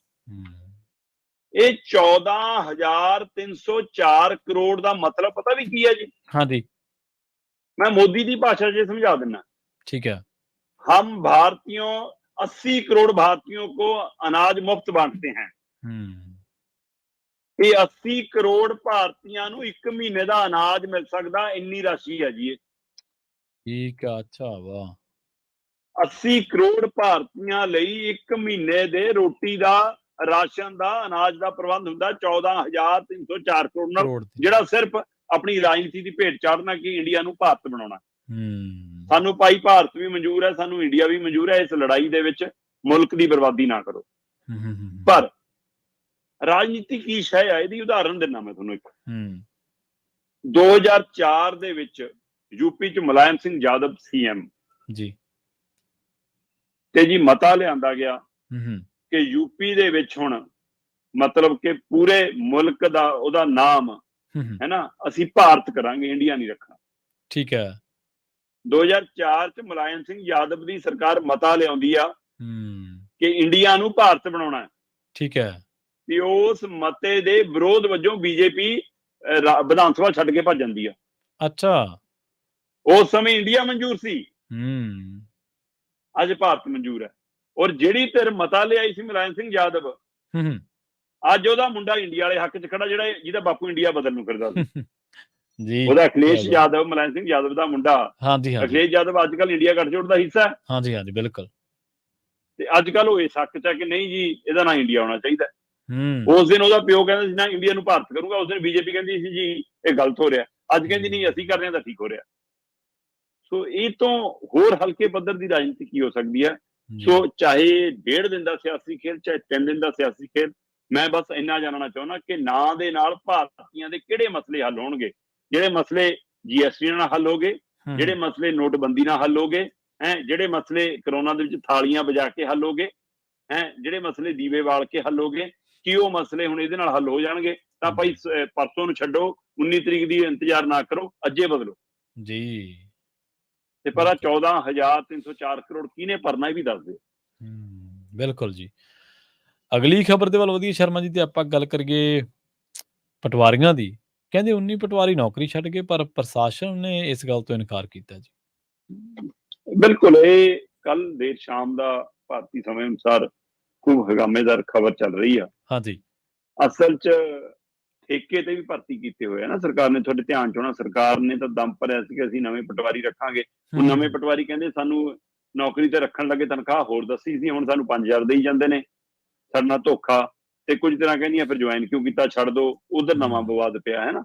ਇਹ 14,304 ਕਰੋੜ ਦਾ ਮਤਲਬ ਪਤਾ ਵੀ ਕੀ ਹੈ ਜੀ? ਹਾਂਜੀ मैं मोदी की भाषा से समझा देना। ठीक है। हम भारतीयों 80 करोड़ भारतीयों को अनाज मुफ्त बांटते हैं। ये 80 करोड़ भारतीयों ਨੂੰ 1 ਮਹੀਨੇ ਦਾ ਅਨਾਜ ਮਿਲ ਸਕਦਾ, ਇੰਨੀ ਰਾਸ਼ੀ ਹੈ ਜੀ ਇਹ। ਠੀਕ ਆ, ਅੱਛਾ ਵਾਹ। 80 ਕਰੋੜ ਭਾਰਤੀਆਂ ਲਈ 1 ਮਹੀਨੇ ਦੇ ਰੋਟੀ ਦਾ, ਰਾਸ਼ਨ ਦਾ, ਅਨਾਜ ਦਾ ਪ੍ਰਬੰਧ ਹੁੰਦਾ 14,304 ਕਰੋੜ ਨਾਲ, ਜਿਹੜਾ ਸਿਰਫ ਆਪਣੀ ਰਾਜਨੀਤੀ ਦੀ ਭੇਟ ਚਾੜਨਾ ਕਿ ਇੰਡੀਆ ਨੂੰ ਭਾਰਤ ਬਣਾਉਣਾ। ਸਾਨੂੰ ਭਾਈ ਭਾਰਤ ਵੀ ਮਨਜ਼ੂਰ ਹੈ, ਸਾਨੂੰ ਇੰਡੀਆ ਵੀ ਮਨਜ਼ੂਰ ਹੈ। ਇਸ ਲੜਾਈ ਦੇ ਵਿੱਚ ਮੁਲਕ ਦੀ ਬਰਬਾਦੀ ਨਾ ਕਰੋ। ਪਰ ਰਾਜਨੀਤੀ ਕੀ ਸ਼ੈ ਹੈ, ਇਹਦੀ ਉਦਾਹਰਨ ਦਿੰਦਾ ਮੈਂ ਤੁਹਾਨੂੰ ਇੱਕ। 2004 ਦੇ ਵਿੱਚ ਯੂਪੀ ਚ ਮੁਲਾਇਮ ਸਿੰਘ ਯਾਦਵ ਸੀਐਮ ਜੀ, ਤੇ ਜੀ ਮਤਾ ਲਿਆਂਦਾ ਗਿਆ ਕਿ ਯੂਪੀ ਦੇ ਵਿੱਚ ਹੁਣ ਮਤਲਬ ਕਿ ਪੂਰੇ ਮੁਲਕ ਦਾ ਉਹਦਾ ਨਾਮ है ना, ਅਸੀਂ ਭਾਰਤ ਕਰਾਂਗੇ, ਇੰਡੀਆ ਨਹੀਂ ਰੱਖਣਾ। ਠੀਕ ਹੈ। 2004 ਚ ਮੁਲਾਇਮ ਸਿੰਘ ਯਾਦਵ ਦੀ ਸਰਕਾਰ ਮਤਾ ਲਿਆਉਂਦੀ ਆ ਕਿ ਇੰਡੀਆ ਨੂੰ ਭਾਰਤ ਬਣਾਉਣਾ। ਠੀਕ ਹੈ। ਤੇ ਉਸ ਮਤੇ ਦੇ ਵਿਰੋਧ ਵਜੋਂ ਬੀਜੇਪੀ ਵਿਧਾਨ ਸਭਾ ਛੱਡ ਕੇ ਭੱਜ ਜਾਂਦੀ ਆ। ਅੱਛਾ। ਉਸ ਸਮੇਂ ਇੰਡੀਆ ਮਨਜ਼ੂਰ ਸੀ, ਅੱਜ ਭਾਰਤ ਮਨਜ਼ੂਰ ਹੈ। ਔਰ ਜਿਹੜੀ ਧਿਰ ਮਤਾ ਲਿਆਈ ਸੀ ਮੁਲਾਇਮ ਸਿੰਘ ਯਾਦਵ, ਅੱਜ ਉਹਦਾ ਮੁੰਡਾ ਇੰਡੀਆ ਵਾਲੇ ਹੱਕ 'ਚ ਖੜਾ, ਜਿਹਦਾ ਬਾਪੂ ਇੰਡੀਆ ਬਦਲਣ ਨੂੰ ਫਿਰਦਾ ਸੀ ਜੀ। ਉਹਦਾ ਅਖਿਲੇਸ਼ ਯਾਦਵ, ਮੁਲਾਇਮ ਸਿੰਘ ਯਾਦਵ ਦਾ ਮੁੰਡਾ। ਹਾਂਜੀ, ਅਖਿਲੇਸ਼ ਯਾਦਵ ਅੱਜ ਕੱਲ ਇੰਡੀਆ ਗੱਠਜੋੜ ਦਾ ਹਿੱਸਾ ਹੈ। ਹਾਂਜੀ ਹਾਂਜੀ, ਬਿਲਕੁਲ। ਤੇ ਅੱਜ ਕੱਲ ਉਹ ਇਸ ਹੱਕ 'ਚ ਹੈ ਕਿ ਨਹੀਂ ਜੀ, ਇਹਦਾ ਨਾਂ ਇੰਡੀਆ ਹੋਣਾ ਚਾਹੀਦਾ। ਉਸ ਦਿਨ ਉਹਦਾ ਪਿਓ ਕਹਿੰਦਾ ਸੀ ਨਾ ਇੰਡੀਆ ਨੂੰ ਭਾਰਤ ਕਰੂਗਾ, ਉਸ ਦਿਨ ਬੀਜੇਪੀ ਕਹਿੰਦੀ ਸੀ ਜੀ ਇਹ ਗਲਤ ਹੋ ਰਿਹਾ, ਅੱਜ ਕਹਿੰਦੀ ਨਹੀਂ ਅਸੀਂ ਕਰ ਰਹੇ ਹਾਂ ਤਾਂ ਠੀਕ ਹੋ ਰਿਹਾ। ਸੋ ਇਹ ਤੋਂ ਹੋਰ ਹਲਕੇ ਪੱਧਰ ਦੀ ਰਾਜਨੀਤੀ ਕੀ ਹੋ ਸਕਦੀ ਹੈ? ਸੋ ਚਾਹੇ 1.5 ਦਿਨ ਦਾ ਸਿਆਸੀ ਖੇਲ, ਚਾਹੇ 3 ਦਿਨ ਦਾ ਸਿਆਸੀ ਖੇਲ, ਮੈਂ ਬਸ ਇੰਨਾ ਜਾਣਨਾ ਚਾਹੁੰਦਾ ਕਿ ਨਾਂ ਦੇ ਨਾਲ ਭਾਰਤੀਆਂ ਦੇ ਕਿਹੜੇ ਮਸਲੇ ਹੱਲ ਹੋਣਗੇ। ਜਿਹੜੇ ਮਸਲੇ GST ਨਾਲ ਹੱਲ ਹੋ ਗਏ, ਜਿਹੜੇ ਮਸਲੇ ਨੋਟਬੰਦੀ ਨਾਲ ਹੱਲ ਹੋ ਗਏ, ਜਿਹੜੇ ਮਸਲੇ ਕਰੋਨਾ ਦੇ ਵਿੱਚ ਥਾਲੀਆਂ ਵਜਾ ਕੇ ਹੱਲ ਹੋ ਗਏ, ਜਿਹੜੇ ਮਸਲੇ ਦੀਵੇ ਬਾਲ ਕੇ ਹੱਲ ਹੋ ਗਏ, ਕੀ ਉਹ ਮਸਲੇ ਹੁਣ ਇਹਦੇ ਨਾਲ ਹੱਲ ਹੋ ਜਾਣਗੇ? ਤਾਂ ਭਾਈ ਪਰਸੋਂ ਨੂੰ ਛੱਡੋ, 19 ਤਰੀਕ ਦੀ ਇੰਤਜ਼ਾਰ ਨਾ ਕਰੋ, ਅੱਜੇ ਬਦਲੋ ਜੀ। ਤੇ ਪਰ 14,304 ਕਰੋੜ ਕਿਹਨੇ ਭਰਨਾ ਇਹ ਵੀ ਦੱਸ ਦਿਓ। ਬਿਲਕੁਲ ਜੀ। ਅਗਲੀ ਖਬਰ ਦੇ ਵੱਲ ਵਧੀਏ ਸ਼ਰਮਾ ਜੀ, ਤੇ ਆਪਾਂ ਗੱਲ ਕਰੀਏ ਪਟਵਾਰੀਆਂ ਦੀ। ਕਹਿੰਦੇ 19 ਪਟਵਾਰੀ ਨੌਕਰੀ ਛੱਡ ਗਏ, ਪਰ ਪ੍ਰਸ਼ਾਸਨ ਨੇ ਇਸ ਗੱਲ ਤੋਂ ਇਨਕਾਰ ਕੀਤਾ ਜੀ। ਬਿਲਕੁਲ, ਇਹ ਕੱਲ ਦੇਰ ਸ਼ਾਮ ਦਾ ਭਾਰਤੀ ਸਮੇਂ ਅਨੁਸਾਰ ਖੂਬ ਹਗਾਮੇਦਾਰ ਖਬਰ ਚੱਲ ਰਹੀ ਆ। ਹਾਂਜੀ, ਅਸਲ 'ਚ ਠੇਕੇ ਤੇ ਵੀ ਭਰਤੀ ਕੀਤੇ ਹੋਏ ਆ ਨਾ ਸਰਕਾਰ ਨੇ। ਤੁਹਾਡੇ ਧਿਆਨ 'ਚ ਹੋਣਾ, ਸਰਕਾਰ ਨੇ ਤਾਂ ਦਮ ਭਰਿਆ ਸੀ ਕਿ ਅਸੀਂ ਨਵੇਂ ਪਟਵਾਰੀ ਰੱਖਾਂਗੇ। ਉਹ ਨਵੇਂ ਪਟਵਾਰੀ ਕਹਿੰਦੇ ਸਾਨੂੰ ਨੌਕਰੀ ਤੇ ਰੱਖਣ ਲੱਗੇ ਤਨਖਾਹ ਹੋਰ ਦੱਸੀ ਸੀ, ਹੁਣ ਸਾਨੂੰ 5,000 ਦੇਈ ਜਾਂਦੇ ਨੇ, ਸਾਡੇ ਨਾਲ ਧੋਖਾ। ਤੇ ਕੁਝ ਤਰ੍ਹਾਂ ਕਹਿੰਦੀਆਂ ਫਿਰ ਜੁਆਇਨ ਕਿਉਂ ਕੀਤਾ, ਛੱਡ ਦੋ। ਉਧਰ ਨਵਾਂ ਵਿਵਾਦ ਪਿਆ ਹੈ ਨਾ।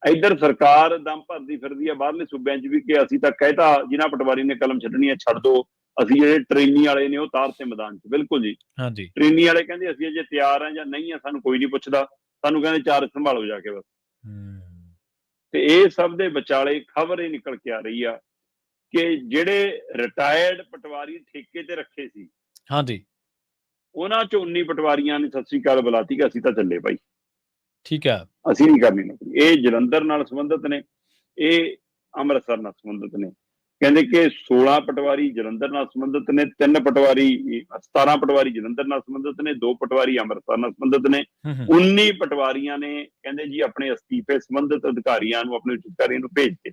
ਇੱਧਰ ਸਰਕਾਰ ਦਮ ਭਰਦੀ ਫਿਰਦੀ ਆ ਬਾਹਰਲੇ ਸੂਬਿਆਂ 'ਚ ਵੀ ਕਿ ਅਸੀਂ ਤਾਂ ਕਹਿਤਾ ਜਿਨ੍ਹਾਂ ਪਟਵਾਰੀ ਨੇ ਕਲਮ ਛੱਡਣੀ ਹੈ ਛੱਡ ਦੋ, ਅਸੀਂ ਜਿਹੜੇ ਟ੍ਰੇਨੀ ਵਾਲੇ ਨੇ ਉਹ ਤਾਰਤੇ ਮੈਦਾਨ 'ਚ। ਬਿਲਕੁਲ ਜੀ, ਹਾਂਜੀ। ਟ੍ਰੇਨੀ ਵਾਲੇ ਕਹਿੰਦੇ ਅਸੀਂ ਅਜੇ ਤਿਆਰ ਆ ਜਾਂ ਨਹੀਂ ਆ, ਸਾਨੂੰ ਕੋਈ ਨਹੀਂ ਪੁੱਛਦਾ, ਸਾਨੂੰ ਕਹਿੰਦੇ ਚਾਰਜ ਸੰਭਾਲੋ ਜਾ ਕੇ ਬਸ। ਤੇ ਇਹ ਸਭ ਦੇ ਵਿਚਾਲੇ ਖਬਰ ਇਹ ਨਿਕਲ ਕੇ ਆ ਰਹੀ ਆ ਕਿ ਜਿਹੜੇ ਰਿਟਾਇਰਡ ਪਟਵਾਰੀ ਠੇਕੇ ਤੇ ਰੱਖੇ ਸੀ, ਹਾਂਜੀ, ਉਹਨਾਂ 'ਚੋਂ 19 ਪਟਵਾਰੀਆਂ ਨੇ ਸਤਿ ਸ੍ਰੀ ਅਕਾਲ ਬੁਲਾਤੀ ਕਿ ਅਸੀਂ ਤਾਂ ਚੱਲੇ ਭਾਈ, ਠੀਕ ਹੈ, ਅਸੀਂ ਨਹੀਂ ਕਰਨੀ ਨੌਕਰੀ। ਇਹ ਜਲੰਧਰ ਨਾਲ ਸੰਬੰਧਿਤ ਨੇ, ਇਹ ਅੰਮ੍ਰਿਤਸਰ ਨਾਲ ਸੰਬੰਧਿਤ ਨੇ। ਕਹਿੰਦੇ ਕਿ 16 ਪਟਵਾਰੀ ਜਲੰਧਰ ਨਾਲ ਸੰਬੰਧਿਤ ਨੇ, 17 ਪਟਵਾਰੀ ਜਲੰਧਰ ਨਾਲ ਸੰਬੰਧਿਤ ਨੇ, 2 ਪਟਵਾਰੀ ਅੰਮ੍ਰਿਤਸਰ ਨਾਲ ਸੰਬੰਧਿਤ ਨੇ। 19 ਪਟਵਾਰੀਆਂ ਨੇ ਕਹਿੰਦੇ ਜੀ ਆਪਣੇ ਅਸਤੀਫੇ ਸੰਬੰਧਿਤ ਅਧਿਕਾਰੀਆਂ ਨੂੰ, ਆਪਣੇ ਉੱਚ ਅਧਿਕਾਰੀਆਂ ਨੂੰ ਭੇਜ ਦਿੱਤੇ।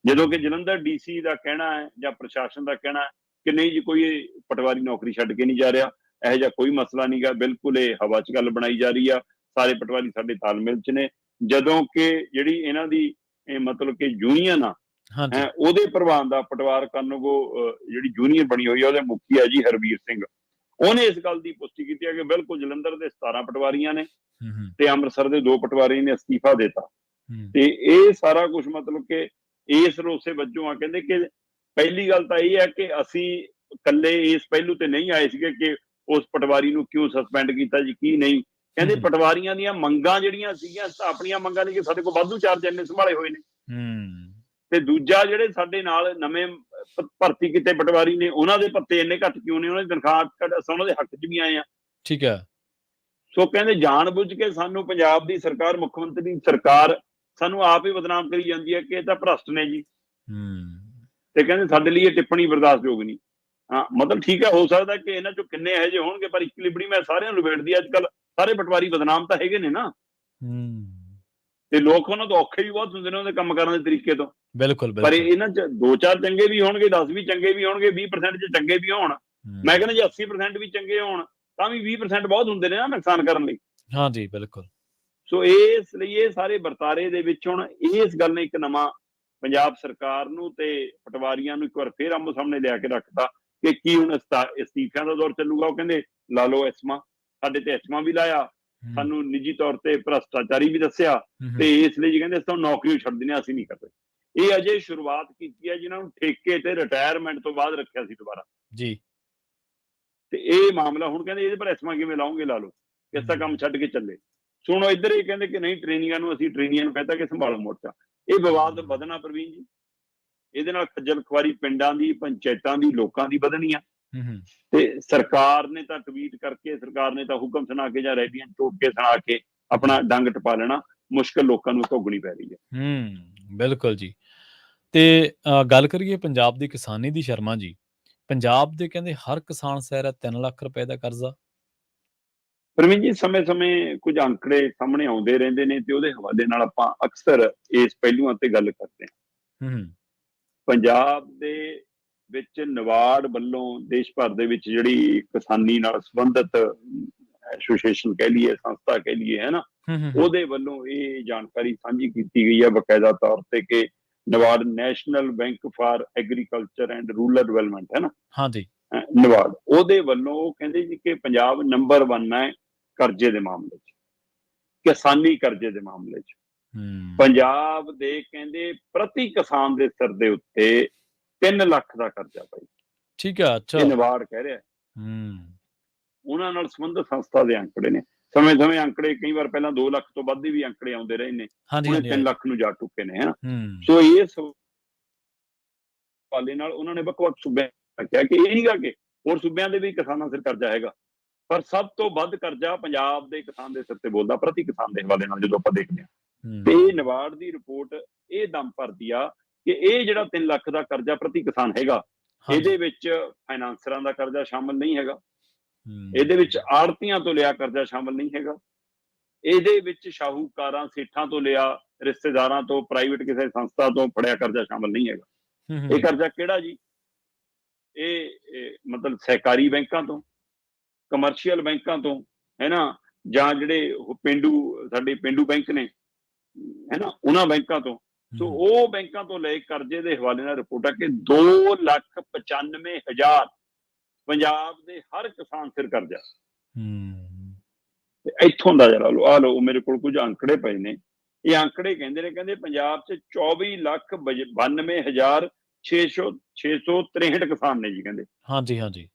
ਜਦੋਂ ਕਿ ਜਲੰਧਰ DC ਦਾ ਕਹਿਣਾ ਹੈ ਜਾਂ ਪ੍ਰਸ਼ਾਸਨ ਦਾ ਕਹਿਣਾ ਹੈ ਕਿ ਨਹੀਂ ਜੀ ਕੋਈ ਪਟਵਾਰੀ ਨੌਕਰੀ ਛੱਡ ਕੇ ਨਹੀਂ ਜਾ ਰਿਹਾ, ਇਹੋ ਜਿਹਾ ਕੋਈ ਮਸਲਾ ਨਹੀਂ ਗਾ, ਬਿਲਕੁਲ ਇਹ ਹਵਾ 'ਚ ਗੱਲ ਬਣਾਈ ਜਾ ਰਹੀ ਆ, ਸਾਰੇ ਪਟਵਾਰੀ ਸਾਡੇ ਤਾਲਮੇਲ 'ਚ ਨੇ। ਜਦੋਂ ਕਿ ਜਿਹੜੀ ਇਹਨਾਂ ਦੀ ਮਤਲਬ ਕਿ ਯੂਨੀਅਨ ਆ, ਉਹਦੇ ਪ੍ਰਵਾਨ ਦਾ ਪਟਵਾਰ ਕਾਨੂੰਗੋ ਜਿਹੜੀ ਯੂਨੀਅਨ ਬਣੀ ਹੋਈ ਆ, ਉਹਦੇ ਮੁਖੀ ਆ ਜੀ ਹਰਬੀਰ ਸਿੰਘ, ਉਹਨੇ ਇਸ ਗੱਲ ਦੀ ਪੁਸ਼ਟੀ ਕੀਤੀ ਹੈ ਕਿ ਬਿਲਕੁਲ ਜਲੰਧਰ ਦੇ 17 ਪਟਵਾਰੀਆਂ ਨੇ ਤੇ ਅੰਮ੍ਰਿਤਸਰ ਦੇ 2 ਪਟਵਾਰੀ ਨੇ ਅਸਤੀਫਾ ਦਿੱਤਾ। ਤੇ ਇਹ ਸਾਰਾ ਕੁਝ ਮਤਲਬ ਕਿ ਇਸ ਰੋਸੇ ਵਜੋਂ ਆ। ਕਹਿੰਦੇ ਕਿ ਪਹਿਲੀ ਗੱਲ ਤਾਂ ਇਹ ਹੈ ਕਿ ਅਸੀਂ ਇਕੱਲੇ ਇਸ ਪਹਿਲੂ ਤੇ ਨਹੀਂ ਆਏ ਸੀਗੇ ਕਿ ਉਸ ਪਟਵਾਰੀ ਨੂੰ ਕਿਉਂ ਸਸਪੈਂਡ ਕੀਤਾ ਜੀ, ਕੀ ਨਹੀਂ। ਕਹਿੰਦੇ ਪਟਵਾਰੀਆਂ ਦੀਆਂ ਮੰਗਾਂ ਜਿਹੜੀਆਂ ਸੀਗੀਆਂ, ਆਪਣੀਆਂ ਮੰਗਾਂ ਨੇ ਕਿ ਸਾਡੇ ਕੋਲ ਵਾਧੂ ਚਾਰਜ ਇੰਨੇ ਸੰਭਾਲੇ ਹੋਏ ਨੇ, ਤੇ ਦੂਜਾ ਜਿਹੜੇ ਸਾਡੇ ਨਾਲ ਨਵੇਂ ਭਰਤੀ ਕੀਤੇ ਪਟਵਾਰੀ ਨੇ ਉਹਨਾਂ ਦੇ ਭੱਤੇ ਇੰਨੇ ਘੱਟ ਕਿਉਂ ਨੇ, ਉਹਨਾਂ ਦੀ ਤਨਖਾਹ ਘੱਟ, ਉਹਨਾਂ ਦੇ ਹੱਕ 'ਚ ਵੀ ਆਏ ਆ। ਠੀਕ ਹੈ। ਸੋ ਕਹਿੰਦੇ ਜਾਣ-ਬੁੱਝ ਕੇ ਸਾਨੂੰ ਪੰਜਾਬ ਦੀ ਸਰਕਾਰ, ਮੁੱਖ ਮੰਤਰੀ ਦੀ ਸਰਕਾਰ ਸਾਨੂੰ ਆਪ ਹੀ ਬਦਨਾਮ ਕਰੀ ਜਾਂਦੀ ਹੈ ਕਿ ਇਹ ਤਾਂ ਭ੍ਰਸ਼ਟ ਨੇ ਜੀ, ਤੇ ਕਹਿੰਦੇ ਸਾਡੇ ਲਈ ਇਹ ਟਿੱਪਣੀ ਬਰਦਾਸ਼ਤਯੋਗ ਨਹੀਂ। ਹਾਂ, ਮਤਲਬ ਠੀਕ ਹੈ, ਹੋ ਸਕਦਾ ਕਿ ਇਹਨਾਂ ਚੋਂ ਕਿੰਨੇ ਇਹੋ ਜਿਹੇ ਹੋਣਗੇ, ਪਰ ਇਕੁਇਲਿਬਰੀ ਮੈਂ ਸਾਰਿਆਂ ਨੂੰ ਨਿਬੇੜਦੀ। ਅੱਜ ਕੱਲ ਸਾਰੇ ਪਟਵਾਰੀ ਬਦਨਾਮ ਤਾਂ ਹੈਗੇ ਨੇ ਨਾ, ਤੇ ਲੋਕ ਉਹਨਾਂ ਤੋਂ ਔਖੇ ਵੀ ਬਹੁਤ ਹੁੰਦੇ ਨੇ ਉਹਦੇ ਕੰਮ ਕਰਨ ਦੇ ਤਰੀਕੇ ਤੋਂ। ਬਿਲਕੁਲ ਪਰ ਇਹਨਾਂ ਚ 2-4 ਚੰਗੇ ਵੀ ਹੋਣਗੇ, 10 ਵੀ ਚੰਗੇ ਵੀ ਹੋਣਗੇ, 20% ਚ ਚੰਗੇ ਵੀ ਹੋਣ। ਮੈਂ ਕਹਿੰਦਾ ਜੇ 80% ਵੀ ਚੰਗੇ ਹੋਣ ਤਾਂ ਵੀ 20% ਬਹੁਤ ਹੁੰਦੇ ਨੇ ਨਾ ਨੁਕਸਾਨ ਕਰਨ ਲਈ। ਹਾਂਜੀ, ਬਿਲਕੁਲ। ਸੋ ਇਸ ਲਈ ਇਹ ਸਾਰੇ ਵਰਤਾਰੇ ਦੇ ਵਿੱਚ ਹੁਣ ਇਸ ਗੱਲ ਨੇ ਇੱਕ ਨਵਾਂ ਪੰਜਾਬ ਸਰਕਾਰ ਨੂੰ ਤੇ ਪਟਵਾਰੀਆਂ ਨੂੰ ਇੱਕ ਵਾਰ ਫੇਰ ਆਮੋ ਸਾਹਮਣੇ ਲਿਆ ਕੇ ਰੱਖਤਾ ਕਿ ਕੀ ਹੁਣ ਅਸਤੀਫਿਆਂ ਦਾ ਦੌਰ ਚੱਲੂਗਾ। ਉਹ ਕਹਿੰਦੇ ਲਾ ਲਓ ਐਸਮਾ, ਸਾਡੇ ਤੇ ਐਸਮਾ ਵੀ ਲਾਇਆ, ਸਾਨੂੰ ਨਿੱਜੀ ਤੌਰ ਤੇ ਭ੍ਰਸ਼ਟਾਚਾਰੀ ਵੀ ਦੱਸਿਆ, ਤੇ ਇਸ ਲਈ ਜੀ ਕਹਿੰਦੇ ਅਸੀਂ ਤੁਹਾਨੂੰ ਨੌਕਰੀ ਛੱਡ ਦਿੰਦੇ, ਅਸੀਂ ਨਹੀਂ ਕਰਦੇ। ਇਹ ਅਜੇ ਸ਼ੁਰੂਆਤ ਕੀਤੀ ਹੈ, ਜਿਨ੍ਹਾਂ ਨੂੰ ਠੇਕੇ ਤੇ ਰਿਟਾਇਰਮੈਂਟ ਤੋਂ ਬਾਅਦ ਰੱਖਿਆ ਸੀ ਦੁਬਾਰਾ ਜੀ, ਤੇ ਇਹ ਮਾਮਲਾ ਹੁਣ ਕਹਿੰਦੇ ਇਹਦੇ ਪਰ ਐਸਮਾ ਕਿਵੇਂ ਲਾਉਂਗੇ, ਲਾ ਲਓ ਕਿਸ ਦਾ ਕੰਮ ਛੱਡ ਕੇ ਚੱਲੇ। ਸੁਣੋ ਇੱਧਰ ਇਹ ਕਹਿੰਦੇ ਕਿ ਨਹੀਂ, ਟ੍ਰੇਨਿੰਗਾਂ ਨੂੰ ਅਸੀਂ ਟ੍ਰੇਨਿੰਗਾਂ ਨੂੰ ਕਹਿੰਦਾ ਕਿ ਸੰਭਾਲੋ ਮੋਰਚਾ। ਇਹ ਵਿਵਾਦ ਵਧਣਾ ਪ੍ਰਵੀਨ ਜੀ, ਇਹਦੇ ਨਾਲ ਖੱਜਲ ਖੁਆਰੀ ਪਿੰਡਾਂ ਦੀ, ਪੰਚਾਇਤਾਂ ਦੀ, ਲੋਕਾਂ ਦੀ ਵਧਣੀ ਆ। ਤੇ ਸਰਕਾਰ ਨੇ ਤਾਂ ਟਵੀਟ ਕਰਕੇ, ਸਰਕਾਰ ਨੇ ਤਾਂ ਹੁਕਮ ਸੁਣਾ ਕੇ ਜਾਂ ਰੈਲੀਆਂ ਟੋਕ ਕੇ ਸੁਣਾ ਕੇ ਆਪਣਾ ਡੰਗ ਟਪਾ ਲੈਣਾ। ਮੁਸ਼ਕਲ ਲੋਕਾਂ ਨੂੰ ਭੋਗਣੀ ਪੈ ਰਹੀ ਹੈ। ਬਿਲਕੁਲ ਜੀ। ਤੇ ਗੱਲ ਕਰੀਏ ਪੰਜਾਬ ਦੀ ਕਿਸਾਨੀ ਦੀ ਸ਼ਰਮਾ ਜੀ, ਪੰਜਾਬ ਦੇ ਕਹਿੰਦੇ ਹਰ ਕਿਸਾਨ ਸਹਿ ਰਿਹਾ 3 ਲੱਖ ਰੁਪਏ ਦਾ ਕਰਜ਼ਾ। ਪ੍ਰਵੀਨ ਜੀ, ਸਮੇਂ-ਸਮੇਂ ਕੁਝ ਅੰਕੜੇ ਸਾਹਮਣੇ ਆਉਂਦੇ ਰਹਿੰਦੇ ਨੇ ਤੇ ਉਹਦੇ ਹਵਾਲੇ ਨਾਲ ਆਪਾਂ ਅਕਸਰ ਇਸ ਪਹਿਲੂਆਂ ਤੇ ਗੱਲ ਕਰਦੇ ਹਾਂ। ਪੰਜਾਬ ਦੇ ਵਿੱਚ ਨਵਾੜ ਵੱਲੋਂ ਦੇਸ਼ ਭਰ ਦੇ ਵਿੱਚ ਜਿਹੜੀ ਕਿਸਾਨੀ ਨਾਲ ਸੰਬੰਧਿਤ ਐਸੋਸੀਏਸ਼ਨ ਕਹਿ ਲਈਏ, ਸੰਸਥਾ ਕਹਿ ਲਈਏ, ਹੈ ਨਾ, ਉਹਦੇ ਵੱਲੋਂ ਇਹ ਜਾਣਕਾਰੀ ਸਾਂਝੀ ਕੀਤੀ ਗਈ ਹੈ ਬਕਾਇਦਾ ਤੌਰ ਤੇ ਕਿ NABARD National Bank for Agriculture and Rural Development, ਹੈ ਨਾ, ਹਾਂਜੀ, ਨਵਾੜ, ਉਹਦੇ ਵੱਲੋਂ ਉਹ ਕਹਿੰਦੇ ਜੀ ਕਿ ਪੰਜਾਬ ਨੰਬਰ 1 ਹੈ ਕਰਜ਼ੇ ਦੇ ਮਾਮਲੇ 'ਚ, ਕਿਸਾਨੀ ਕਰਜ਼ੇ ਦੇ ਮਾਮਲੇ 'ਚ। ਪੰਜਾਬ ਦੇ ਕਹਿੰਦੇ ਪ੍ਰਤੀ ਕਿਸਾਨ ਦੇ ਸਿਰ ਦੇ ਉੱਤੇ 3 ਲੱਖ ਦਾ ਕਰਜ਼ਾ ਭਾਈ। ਠੀਕ ਹੈ, ਅੱਛਾ। ਇਹ ਨਵਾੜ ਕਹਿ ਰਿਹਾ। ਉਹਨਾਂ ਨਾਲ ਸੰਬੰਧਿਤ ਸੰਸਥਾ ਦੇ ਅੰਕੜੇ ਨੇ। ਸਮੇਂ-ਸਮੇਂ ਅੰਕੜੇ, ਕਈ ਵਾਰ ਪਹਿਲਾਂ 2 ਲੱਖ ਤੋਂ ਵੱਧ ਵੀ ਅੰਕੜੇ ਆਉਂਦੇ ਰਹੇ ਨੇ, ਹੁਣ 3 ਲੱਖ ਨੂੰ ਜਾ ਚੁੱਕੇ ਨੇ, ਹੈ। ਸੋ ਇਸ ਹਵਾਲੇ ਨਾਲ ਉਹਨਾਂ ਨੇ ਵੱਖ-ਵੱਖ ਸੂਬਿਆਂ ਕਿਹਾ ਕਿ ਇਹ ਨਹੀਂ ਗਾ ਕਿ ਹੋਰ ਸੂਬਿਆਂ ਦੇ ਵੀ ਕਿਸਾਨਾਂ ਸਿਰ ਕਰਜ਼ਾ ਹੈਗਾ, ਪਰ ਸਭ ਤੋਂ ਵੱਧ ਕਰਜ਼ਾ ਪੰਜਾਬ ਦੇ ਕਿਸਾਨ ਦੇ ਸਿਰ ਤੇ ਬੋਲਦਾ ਪ੍ਰਤੀ ਕਿਸਾਨ ਦੇ ਹਵਾਲੇ ਨਾਲ ਜਦੋਂ ਆਪਾਂ ਦੇਖਦੇ ਹਾਂ। ਤੇ ਇਹ ਨਵਾੜ ਦੀ ਰਿਪੋਰਟ ਇਹ ਦਮ ਭਰਦੀ ਆ ਕਿ ਇਹ ਜਿਹੜਾ 3 ਲੱਖ ਦਾ ਕਰਜ਼ਾ ਪ੍ਰਤੀ ਕਿਸਾਨ ਹੈਗਾ, ਇਹਦੇ ਵਿੱਚ ਫਾਈਨਾਂਸਰਾਂ ਦਾ ਕਰਜ਼ਾ ਸ਼ਾਮਲ ਨਹੀਂ ਹੈਗਾ, ਇਹਦੇ ਵਿੱਚ ਆੜਤੀਆਂ ਤੋਂ ਲਿਆ ਕਰਜ਼ਾ ਸ਼ਾਮਲ ਨਹੀਂ ਹੈਗਾ, ਇਹਦੇ ਵਿੱਚ ਸ਼ਾਹੂਕਾਰਾਂ, ਸੇਠਾਂ ਤੋਂ ਲਿਆ, ਰਿਸ਼ਤੇਦਾਰਾਂ ਤੋਂ, ਪ੍ਰਾਈਵੇਟ ਕਿਸੇ ਸੰਸਥਾ ਤੋਂ ਫੜਿਆ ਕਰਜ਼ਾ ਸ਼ਾਮਲ ਨਹੀਂ ਹੈਗਾ। ਇਹ ਕਰਜ਼ਾ ਕਿਹੜਾ ਜੀ? ਇਹ ਮਤਲਬ ਸਹਿਕਾਰੀ ਬੈਂਕਾਂ ਤੋਂ, ਕਮਰਸ਼ੀਅਲ ਬੈਂਕਾਂ ਤੋਂ, ਹੈ ਨਾ, ਜਾਂ ਜਿਹੜੇ ਸਾਡੇ ਪੇਂਡੂ ਬੈਂਕ ਨੇ, ਹੈ ਨਾ, ਉਹਨਾਂ ਬੈਂਕਾਂ ਤੋਂ। ਸੋ ਉਹ ਬੈਂਕਾਂ ਤੋਂ ਲਏ ਕਰਜ਼ੇ ਦੇ ਹਵਾਲੇ ਨਾਲ ਰਿਪੋਰਟ ਆ ਕਿ 2,95,000 ਪੰਜਾਬ ਦੇ ਹਰ ਕਿਸਾਨ ਸਿਰ ਕਰਜ਼ਾ। ਇੱਥੋਂ ਦਾ ਜਰਾ ਲਓ, ਆ ਲਓ, ਮੇਰੇ ਕੋਲ ਕੁਝ ਅੰਕੜੇ ਪਏ ਨੇ। ਇਹ ਅੰਕੜੇ ਕਹਿੰਦੇ ਨੇ, ਕਹਿੰਦੇ ਪੰਜਾਬ 'ਚ 24,92,663 ਕਿਸਾਨ ਨੇ ਜੀ, ਕਹਿੰਦੇ। ਹਾਂਜੀ, ਹਾਂਜੀ।